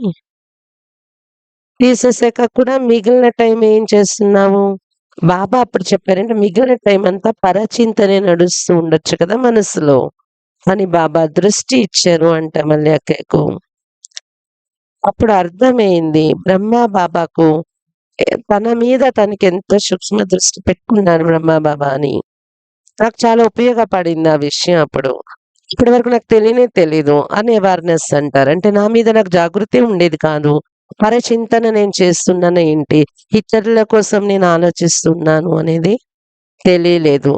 తీసేసాక కూడా మిగిలిన టైం ఏం చేస్తున్నావు? బాబా అప్పుడు చెప్పారంటే మిగిలిన టైం అంతా పరచింతనే నడుస్తూ ఉండొచ్చు కదా మనసులో అని బాబా దృష్టి ఇచ్చారు అంట మళ్ళీ అక్కకు. అప్పుడు అర్థమైంది బ్రహ్మ బాబాకు తన మీద తనకి ఎంతో సూక్ష్మ దృష్టి పెట్టుకున్నారు బ్రహ్మ బాబా అని. నాకు చాలా ఉపయోగపడింది ఆ విషయం అప్పుడు. ఇప్పటి వరకు నాకు తెలీదు అని అవేర్నెస్ అంటారు. అంటే నా మీద నాకు జాగృతి ఉండేది కాదు. పరచింతన నేను చేస్తున్నాను ఏంటి, ఇతరుల కోసం నేను ఆలోచిస్తున్నాను అనేది తెలియలేదు.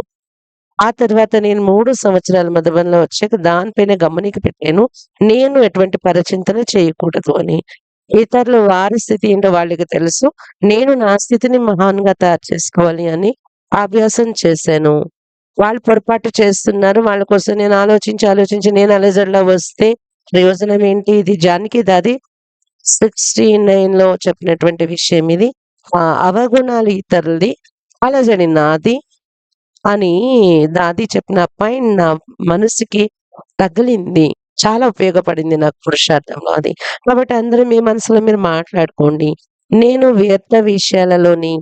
ఆ తర్వాత నేను 3 సంవత్సరాల మధుబన్లో వచ్చాక దానిపైన గమనిక పెట్టాను, నేను ఎటువంటి పరచింతన చేయకూడదు అని. ఇతరులు వారి స్థితి ఏంటో వాళ్ళకి తెలుసు. నేను నా స్థితిని మహాన్‌గా తయారు చేసుకోవాలి అని అభ్యాసం చేశాను. వాళ్ళు పొరపాటు చేస్తున్నారు. వాళ్ళ కోసం నేను ఆలోచించి నేను అలజడిలో వస్తే ప్రయోజనం ఏంటి? ఇది జానకి దాది 69లో చెప్పినటువంటి విషయం ఇది. అవగుణాలు ఇతరులది, అలజడి నాది అని దాది చెప్పిన పాయింట్ నా మనసుకి తగిలింది. చాలా ఉపయోగపడింది నాకు పురుషార్థంలో అది. కాబట్టి అందరూ మీ మనసులో మీరు మాట్లాడుకోండి. నేను వ్యర్థ విషయాలలోని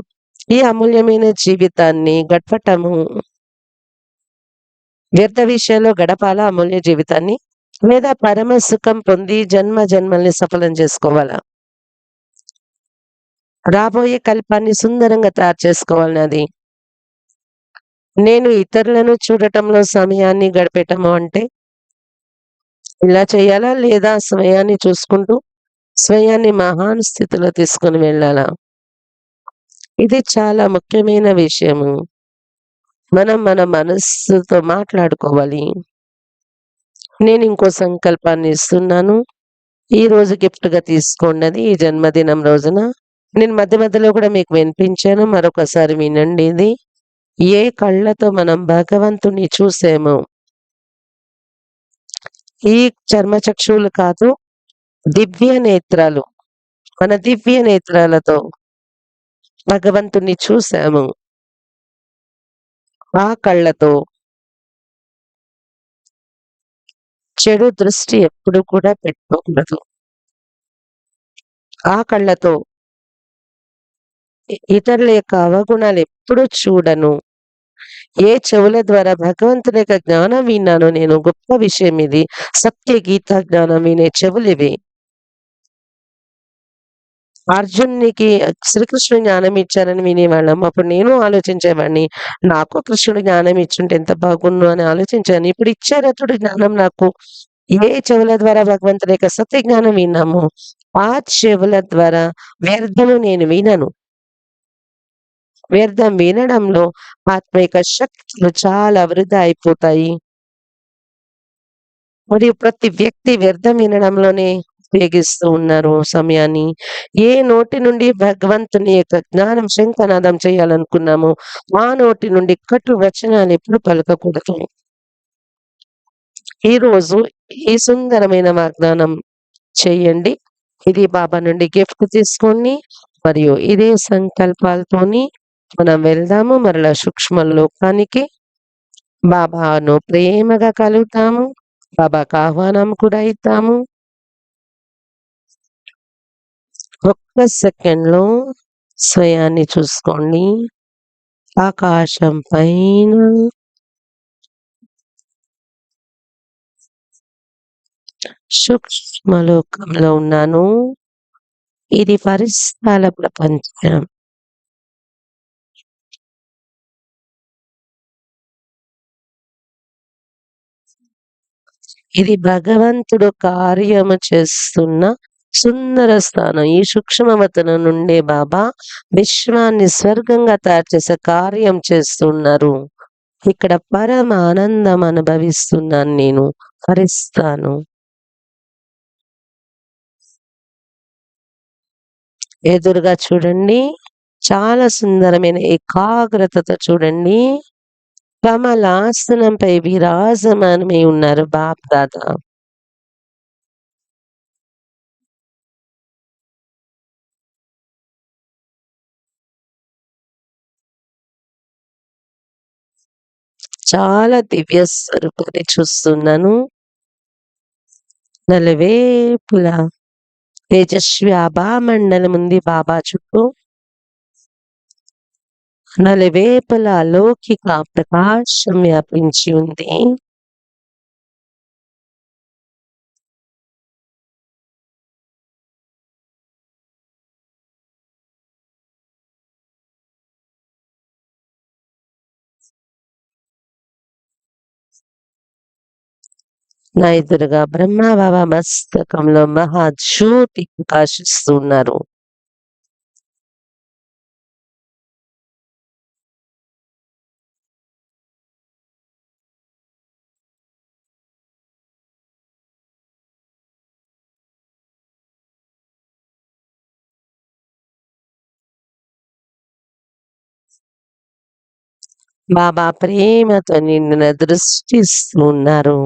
ఈ అమూల్యమైన జీవితాన్ని గడపటము వ్యర్థ విషయాల్లో గడపాలా అమూల్య జీవితాన్ని? లేదా పరమ సుఖం పొంది జన్మ జన్మల్ని సఫలం చేసుకోవాలా? రాబోయే కల్పాన్ని సుందరంగా తయారు చేసుకోవాలన్నది. నేను ఇతరులను చూడటంలో సమయాన్ని గడిపేయటము అంటే ఇలా చేయాలా? లేదా స్వయాన్ని చూసుకుంటూ స్వయాన్ని మహాన్ స్థితిలో తీసుకొని వెళ్ళాలా? ఇది చాలా ముఖ్యమైన విషయము. మనం మన మనస్సుతో మాట్లాడుకోవాలి. నేను ఇంకో సంకల్పాన్ని ఇస్తున్నాను. ఈరోజు గిఫ్ట్‌గా తీసుకోండి అది. ఈ జన్మదినం రోజున. నేను మధ్య మధ్యలో కూడా మీకు వినిపించాను. మరొకసారి వినండి ఇది. ఏ కళ్ళతో మనం భగవంతుడిని చూసామో, ఈ చర్మచక్షువులు కాదు, దివ్య నేత్రాలు. మన దివ్య నేత్రాలతో భగవంతుడిని చూసాము. ఆ కళ్ళతో చెడు దృష్టి ఎప్పుడు కూడా పెట్టుకోకూడదు. ఆ కళ్ళతో ఇతరుల యొక్క అవగుణాలు ఎప్పుడూ చూడను. ఏ చెవుల ద్వారా భగవంతుని యొక్క జ్ఞానం విన్నానో నేను, గొప్ప విషయం ఇది. సత్య గీత జ్ఞానం వినే చెవులివి. అర్జునునికి శ్రీకృష్ణుడు జ్ఞానం ఇచ్చారని వినేవాళ్ళం. అప్పుడు నేను ఆలోచించేవాడిని. నాకు కృష్ణుడు జ్ఞానం ఇచ్చుంటే ఎంత బాగుండు అని ఆలోచించాను. ఇప్పుడు ఇచ్చారు అతడు జ్ఞానం నాకు. ఏ చెవుల ద్వారా భగవంతుని యొక్క సత్య జ్ఞానం విన్నామో, ఆ చెవుల ద్వారా వ్యర్థము నేను వినను. వ్యర్థం వినడంలో ఆత్మ యొక్క శక్తులు చాలా వృధా అయిపోతాయి. మరియు ప్రతి వ్యక్తి వ్యర్థం వినడంలోనే ఉపయోగిస్తూ ఉన్నారు సమయాన్ని. ఏ నోటి నుండి భగవంతుని యొక్క జ్ఞానం శంఖనాదం చేయాలనుకున్నామో, ఆ నోటి నుండి కటు వచనాలు ఎప్పుడు పలకకూడదు. ఈరోజు ఈ సుందరమైన వాగ్దానం చేయండి. ఇది బాబా నుండి గిఫ్ట్ తీసుకోండి. మరియు ఇదే సంకల్పాలతోని మనం వెళ్దాము మరలా సూక్ష్మ లోకానికి. బాబాను ప్రేమగా కలుగుతాము. బాబాకు ఆహ్వానం కూడా ఇద్దాము. ఒక్క సెకండ్‌లో స్వయాన్ని చూసుకోండి. ఆకాశం పైన సూక్ష్మలోకంలో ఉన్నాను. ఇది పరిస్థాల ప్రపంచం. ఇది భగవంతుడు కార్యము చేస్తున్న సుందర స్థానం. ఈ సూక్ష్మవతనం నుండే బాబా విశ్వాన్ని స్వర్గంగా తయారు చేసే కార్యం చేస్తున్నారు. ఇక్కడ పరమ ఆనందం అనుభవిస్తున్నాను నేను. భరిస్తాను. ఎదురుగా చూడండి. చాలా సుందరమైన ఏకాగ్రతతో చూడండి. కమలాసనంపై విరాజమానమై ఉన్నారు బాప్దాదా. చాలా దివ్య స్వరూపాన్ని చూస్తున్నాను. నలువైపులా తేజస్వి ఆభామండలం ఉంది బాబా చుట్టూ. నలువైపులా అలౌకిక ప్రకాశం వ్యాపించి ఉంది. నా ఎదురుగా బ్రహ్మ బాబా మస్తకంలో మహాజ్యోతి ప్రకాశిస్తున్నారు. బాబా ప్రేమతో నిండిన దృష్టి ఇస్తూ ఉన్నారు.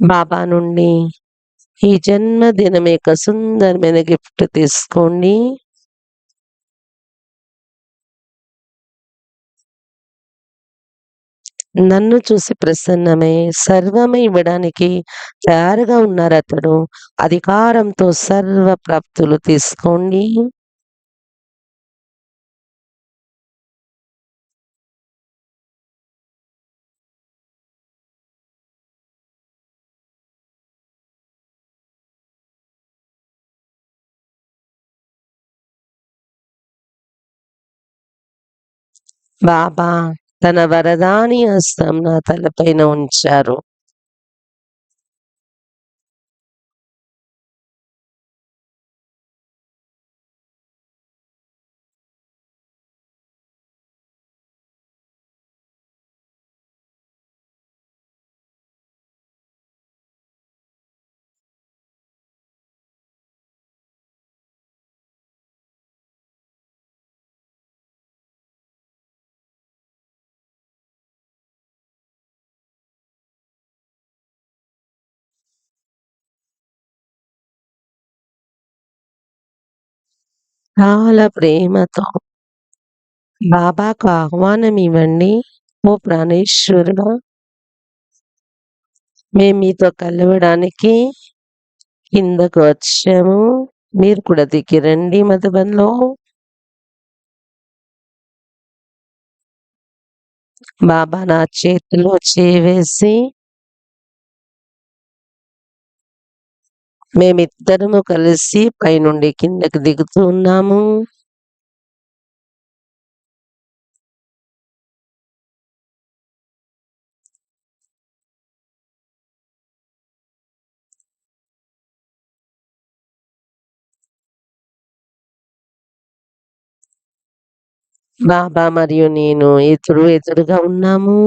బాబా నుండి ఈ జన్మదినం యొక్క సుందరమైన గిఫ్ట్ తీసుకోండి. నన్ను చూసి ప్రసన్నమై సర్వము ఇవ్వడానికి తయారుగా ఉన్నారతడు. అధికారంతో సర్వ ప్రాప్తులు తీసుకోండి. బాబా తన వరదాని హస్తం నా తలపైన ఉంచారు. చాలా ప్రేమతో బాబాకు ఆహ్వానం ఇవ్వండి. ఓ ప్రాణేశ్వరుడా, మేము మీతో కలవడానికి కిందకు వచ్చాము. మీరు కూడా దిగి రండి మధుబన్లో. బాబా నా చేతిలో చేవేసి మేమిద్దరము కలిసి పైనుండి కిందకి దిగుతూ ఉన్నాము. బాబా మరియు నేను ఎదురుగా ఉన్నాము.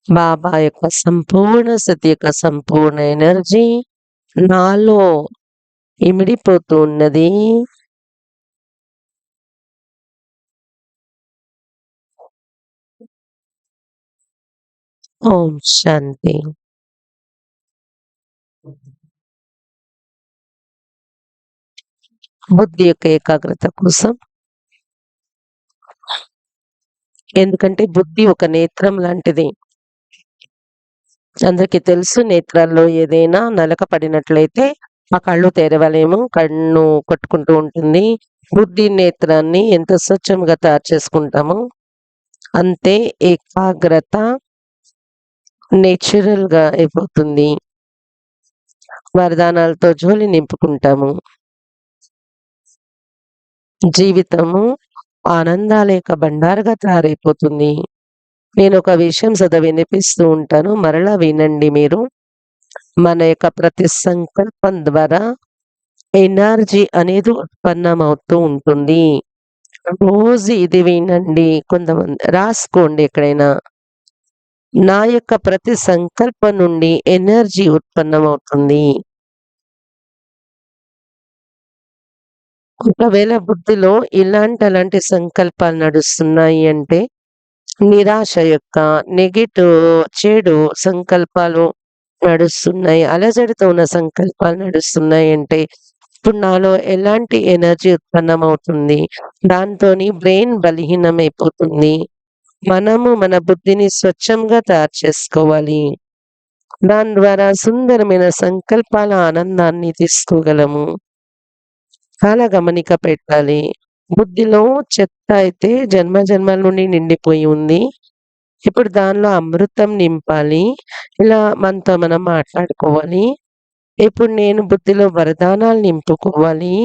బాబా యొక్క సంపూర్ణ స్థితి యొక్క సంపూర్ణ ఎనర్జీ నాలో ఇమిడిపోతూ ఉన్నది. ఓం శాంతి. బుద్ధి యొక్క ఏకాగ్రత కోసం, ఎందుకంటే బుద్ధి ఒక నేత్రం లాంటిది. అందరికీ తెలుసు, నేత్రాల్లో ఏదైనా నలక పడినట్లయితే ఆ కళ్ళు తెరవలేము, కన్ను కొట్టుకుంటూ ఉంటుంది. బుద్ధి నేత్రాన్ని ఎంత స్వచ్ఛంగా తయారు చేసుకుంటామో అంతే ఏకాగ్రత నేచురల్ గా అయిపోతుంది. వరదానాలతో జోలి నింపుకుంటాము. జీవితము ఆనందాల యొక్క బండారుగా తయారైపోతుంది. నేను ఒక విషయం వినిపిస్తూ ఉంటాను, మరలా వినండి మీరు. మన యొక్క ప్రతి సంకల్పం ద్వారా ఎనర్జీ అనేది ఉత్పన్నమవుతూ ఉంటుంది. రోజు ఇది వినండి, కొంతమంది రాసుకోండి ఎక్కడైనా. నా యొక్క ప్రతి సంకల్పం నుండి ఎనర్జీ ఉత్పన్నమవుతుంది. ఒకవేళ బుద్ధిలో అలాంటి సంకల్పాలు నడుస్తున్నాయి అంటే, నిరాశ యొక్క నెగటివ్ చెడు సంకల్పాలు నడుస్తున్నాయి, అలజడితో ఉన్న సంకల్పాలు నడుస్తున్నాయి అంటే, ఇప్పుడు నాలో ఎలాంటి ఎనర్జీ ఉత్పన్నమవుతుంది, దాంతోని బ్రెయిన్ బలహీనమైపోతుంది. మనము మన బుద్ధిని స్వచ్ఛంగా తయారు చేసుకోవాలి. దాని ద్వారా సుందరమైన సంకల్పాల ఆనందాన్ని తీసుకోగలము. చాలా గమనిక పెట్టాలి. బుద్ధిలో చెత్త అయితే జన్మ జన్మల నుండి నిండిపోయి ఉంది. ఇప్పుడు దానిలో అమృతం నింపాలి. ఇలా మనతో మనం మాట్లాడుకోవాలి. ఇప్పుడు నేను బుద్ధిలో వరదానాలు నింపుకోవాలి.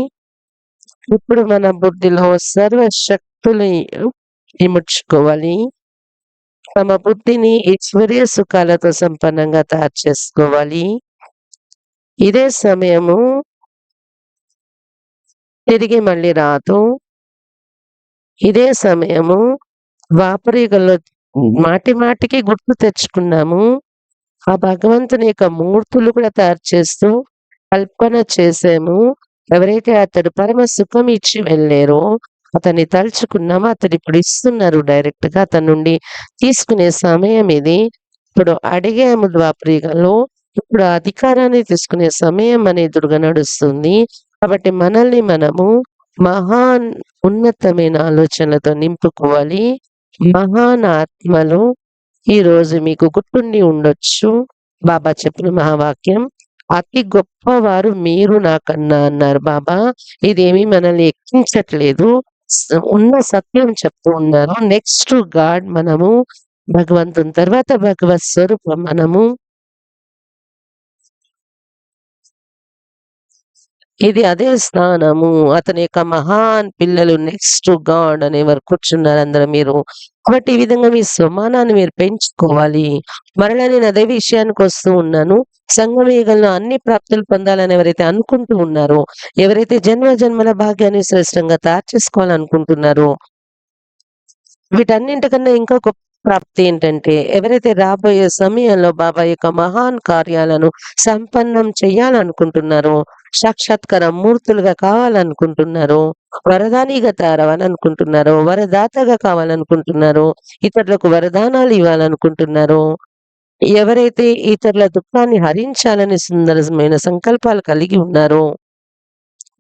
ఇప్పుడు మన బుద్ధిలో సర్వశక్తులు ఇముడ్చుకోవాలి. తమ బుద్ధిని ఈశ్వరీయ సుఖాలతో సంపన్నంగా తయారు చేసుకోవాలి. ఇదే సమయము తిరిగి మళ్ళీ రాదు. ఇదే సమయము ద్వాపరయుగంలో మాటి మాటికి గుర్తు తెచ్చుకున్నాము. ఆ భగవంతుని యొక్క మూర్తులు కూడా తయారు చేస్తూ కల్పన చేసాము. ఎవరైతే అతడు పరమ సుఖం ఇచ్చి వెళ్ళారో అతన్ని తలుచుకున్నామో అతడు ఇప్పుడు ఇస్తున్నారు డైరెక్ట్ గా అతని నుండి తీసుకునే సమయం ఇది. ఇప్పుడు అడిగాము ద్వాపరయుగంలో, ఇప్పుడు ఆ అధికారాన్ని తీసుకునే సమయం అనేది ఎదురుగా నడుస్తుంది. కాబట్టి మనల్ని మనము మహాన్ ఉన్నతమైన ఆలోచనలతో నింపుకోవాలి. మహాన్ ఆత్మలు ఈ రోజు మీకు గుర్తుండి ఉండొచ్చు. బాబా చెప్పిన మహావాక్యం, అతి గొప్పవారు మీరు నాకన్నా అన్నారు బాబా. ఇదేమి మనల్ని ఎక్కించట్లేదు, ఉన్న సత్యం చెప్తూ ఉన్నారు. నెక్స్ట్ గాడ్ మనము, భగవంతుని తర్వాత భగవత్ స్వరూపం మనము. ఇది అదే స్థానము. అతని యొక్క మహాన్ పిల్లలు నెక్స్ట్ గాడ్ అనే వారు కూర్చున్నారు అందరూ మీరు. కాబట్టి ఈ విధంగా మీ స్వమానాన్ని మీరు పెంచుకోవాలి. మరలా నేను అదే విషయానికి వస్తూ ఉన్నాను. సంగమయుగంలో అన్ని ప్రాప్తులు పొందాలని ఎవరైతే అనుకుంటూ ఉన్నారో, ఎవరైతే జన్మ జన్మల భాగ్యాన్ని శ్రేష్టంగా తయారు చేసుకోవాలనుకుంటున్నారో, వీటన్నింటికన్నా ఇంకా గొప్ప ప్రాప్తి ఏంటంటే, ఎవరైతే రాబోయే సమయంలో బాబా యొక్క మహాన్ కార్యాలను సంపన్నం చేయాలనుకుంటున్నారో, సాక్షాత్కార మూర్తులుగా కావాలనుకుంటున్నారో, వరదానిగా తయారవ్వాలనుకుంటున్నారో, వరదాతగా కావాలనుకుంటున్నారో, ఇతరులకు వరదానాలు ఇవ్వాలనుకుంటున్నారో, ఎవరైతే ఇతరుల దుఃఖాన్ని హరించాలని సుందరమైన సంకల్పాలు కలిగి ఉన్నారో,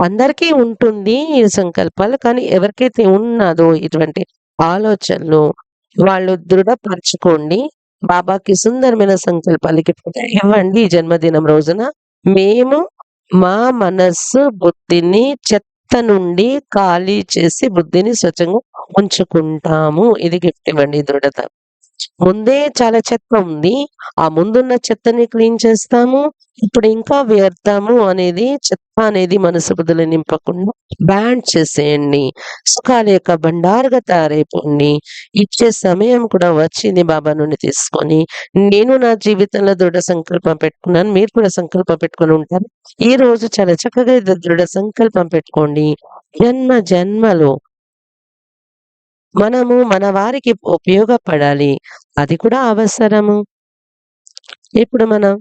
అందరికీ ఉంటుంది ఈ సంకల్పాలు. కానీ ఎవరికైతే ఉన్నదో ఇటువంటి ఆలోచనలు, వాళ్ళు దృఢపరచుకోండి. బాబాకి సుందరమైన సంకల్పాలకి ఇవ్వండి. ఈ జన్మదినం రోజున మేము మా మనస్సు బుద్ధిని చెత్త నుండి ఖాళీ చేసి బుద్ధిని స్వచ్ఛంగా ఉంచుకుంటాము. ఇది గిఫ్ట్ ఇవ్వండి. దృఢత ముందే చాలా చెత్త ఉంది, ఆ ముందున్న చెత్తని క్లీన్ చేస్తాము. ఇప్పుడు ఇంకా వ్యర్థము అనేది, చెత్త అనేది మనసు బుద్ధులు నింపకుండా బ్యాన్ చేసేయండి. సుఖాల యొక్క బండారుగా తయారైపోండి. ఇచ్చే సమయం కూడా వచ్చింది బాబా నుండి తీసుకొని. నేను నా జీవితంలో దృఢ సంకల్పం పెట్టుకున్నాను, మీరు కూడా సంకల్పం పెట్టుకొని ఉంటారు. ఈ రోజు చాలా చక్కగా దృఢ సంకల్పం పెట్టుకోండి. జన్మ జన్మలో మనము మన వారికి ఉపయోగపడాలి, అది కూడా అవసరము. ఇప్పుడు మనం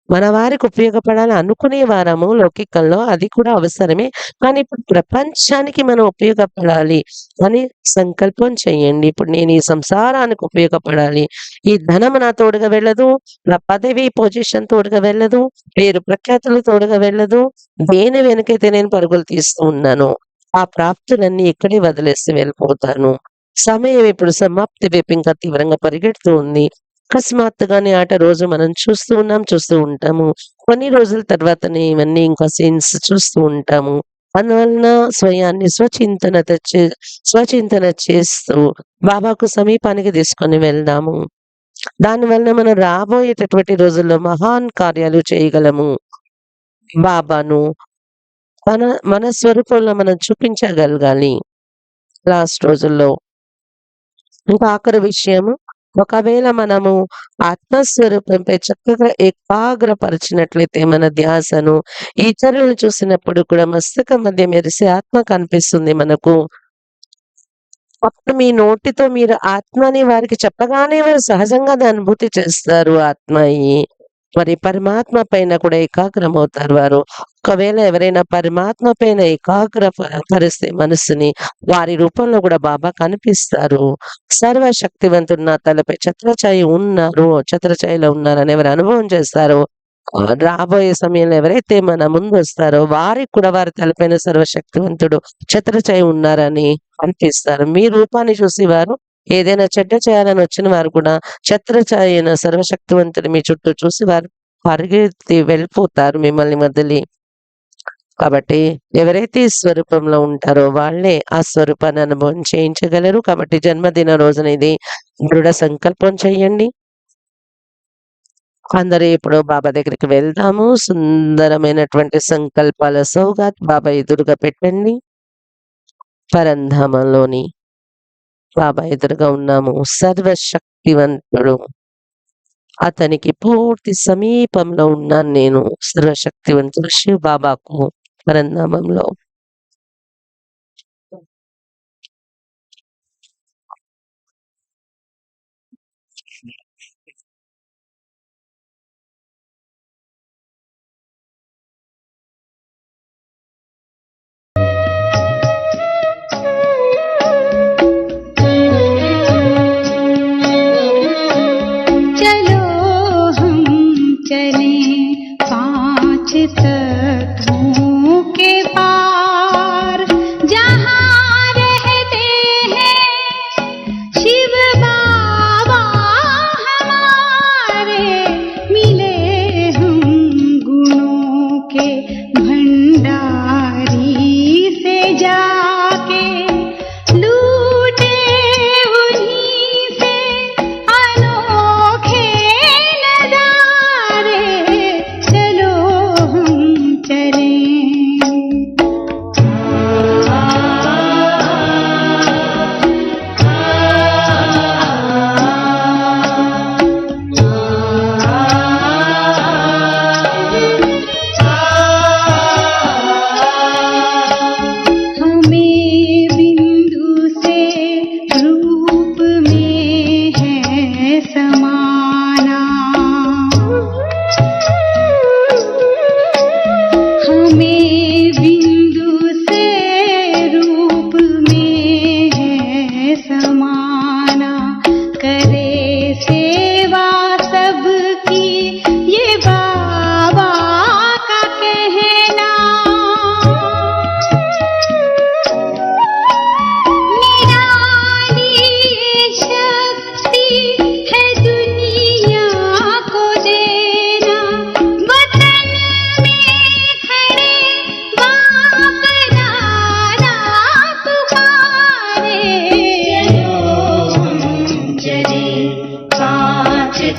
మన వారికి ఉపయోగపడాలి అనుకునే వారము లౌకికంలో, అది కూడా అవసరమే. కానీ ఇప్పుడు ప్రపంచానికి మనం ఉపయోగపడాలి అని సంకల్పం చేయండి. ఇప్పుడు నేను ఈ సంసారానికి ఉపయోగపడాలి, ఈ ధనం నా తోడుగా వెళ్ళదు, నా పదవి పొజిషన్ తోడుగా వెళ్ళదు, పేరు ప్రఖ్యాతులు తోడుగా వెళ్ళదు. దేని వెనకైతే నేను పరుగులు తీస్తూ ఉన్నాను, ఆ ప్రాప్తులన్నీ ఇక్కడే వదిలేసి వెళ్ళిపోతాను. సమయం ఇప్పుడు సమాప్తి వైపు ఇంకా తీవ్రంగా పరిగెడుతూ ఉంది. అకస్మాత్తుగానే ఆట రోజు మనం చూస్తూ ఉంటాము. కొన్ని రోజుల తర్వాతనే ఇవన్నీ ఇంకా సీన్స్ చూస్తూ ఉంటాము. అందువలన స్వయాన్ని స్వచింతన చేస్తూ బాబాకు సమీపానికి తీసుకొని వెళ్దాము. దానివల్ల మనం రాబోయేటటువంటి రోజుల్లో మహాన్ కార్యాలు చేయగలము. బాబాను మన స్వరూపంలో మనం చూపించగలగాలి లాస్ట్ రోజుల్లో. ఇంకా ఆఖరి విషయము, ఒకవేళ మనము ఆత్మస్వరూపంపై చక్కగా ఏకాగ్రపరిచినట్లయితే మన ధ్యాసను, ఇతరులను చూసినప్పుడు కూడా మస్తక మధ్య మెరిసే ఆత్మ కనిపిస్తుంది మనకు. అప్పుడు మీ నోటితో మీరు ఆత్మని వారికి చెప్పగానే వారు సహజంగా అది అనుభూతి చేస్తారు. ఆత్మ అయి మరి పరమాత్మ పైన కూడా ఏకాగ్రమవుతారు వారు. ఒకవేళ ఎవరైనా పరమాత్మ పైన పరిస్తే మనసుని, వారి రూపంలో కూడా బాబా కనిపిస్తారు. సర్వశక్తివంతుడు నా తలపై ఛత్రఛాయలో ఉన్నారని ఎవరు అనుభవం చేస్తారో, రాబోయే సమయంలో ఎవరైతే మన ముందు వస్తారో వారికి కూడా వారి తలపైన సర్వశక్తివంతుడు ఛత్రఛాయ ఉన్నారని కనిపిస్తారు. మీ రూపాన్ని చూసి వారు ఏదైనా చెడ్డ చేయాలని వచ్చిన వారు కూడా ఛత్రఛాయైన సర్వశక్తివంతుడు మీ చుట్టూ చూసి వారు పరిగెత్తి వెళ్ళిపోతారు మిమ్మల్ని వదిలి. కాబట్టి ఎవరైతే ఈ స్వరూపంలో ఉంటారో వాళ్ళే ఆ స్వరూపాన్ని అనుభవం చేయించగలరు. కాబట్టి జన్మదిన రోజున ఇది దృఢ సంకల్పం చేయండి. అందరూ ఇప్పుడు బాబా దగ్గరికి వెళ్దాము. సుందరమైనటువంటి సంకల్పాల సౌగాత్ బాబా ఎదురుగా పెట్టండి. పరంధామంలోని బాబా ఎదురుగా ఉన్నాము. సర్వశక్తివంతుడు, అతనికి పూర్తి సమీపంలో ఉన్నాను నేను. సర్వశక్తివంతుడు శివ్ బాబాకు పరంధామంలో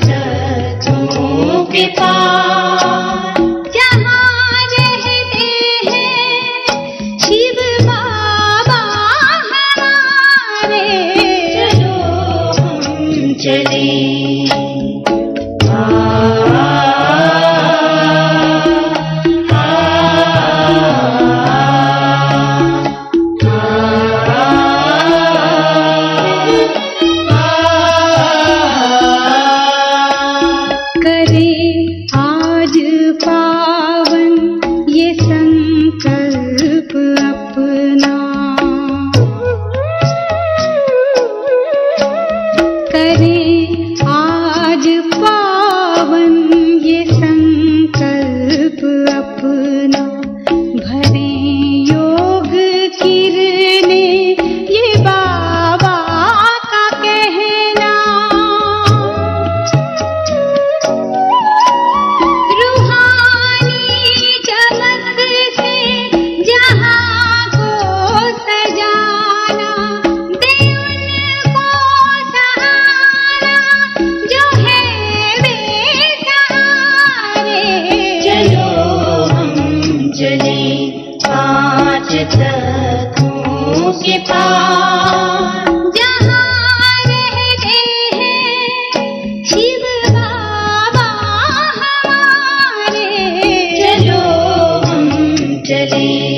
तत्वों के पार जहाँ रहते हैं शिव बाबा हमारे, चलो हम चले। तत्वों के पार जहाँ रहते हैं शिव बाबा हमारे, चलो हम चले।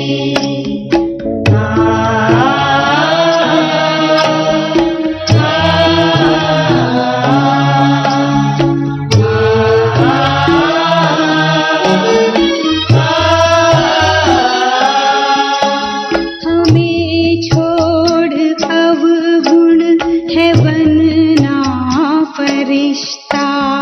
है बनना फरिश्ता।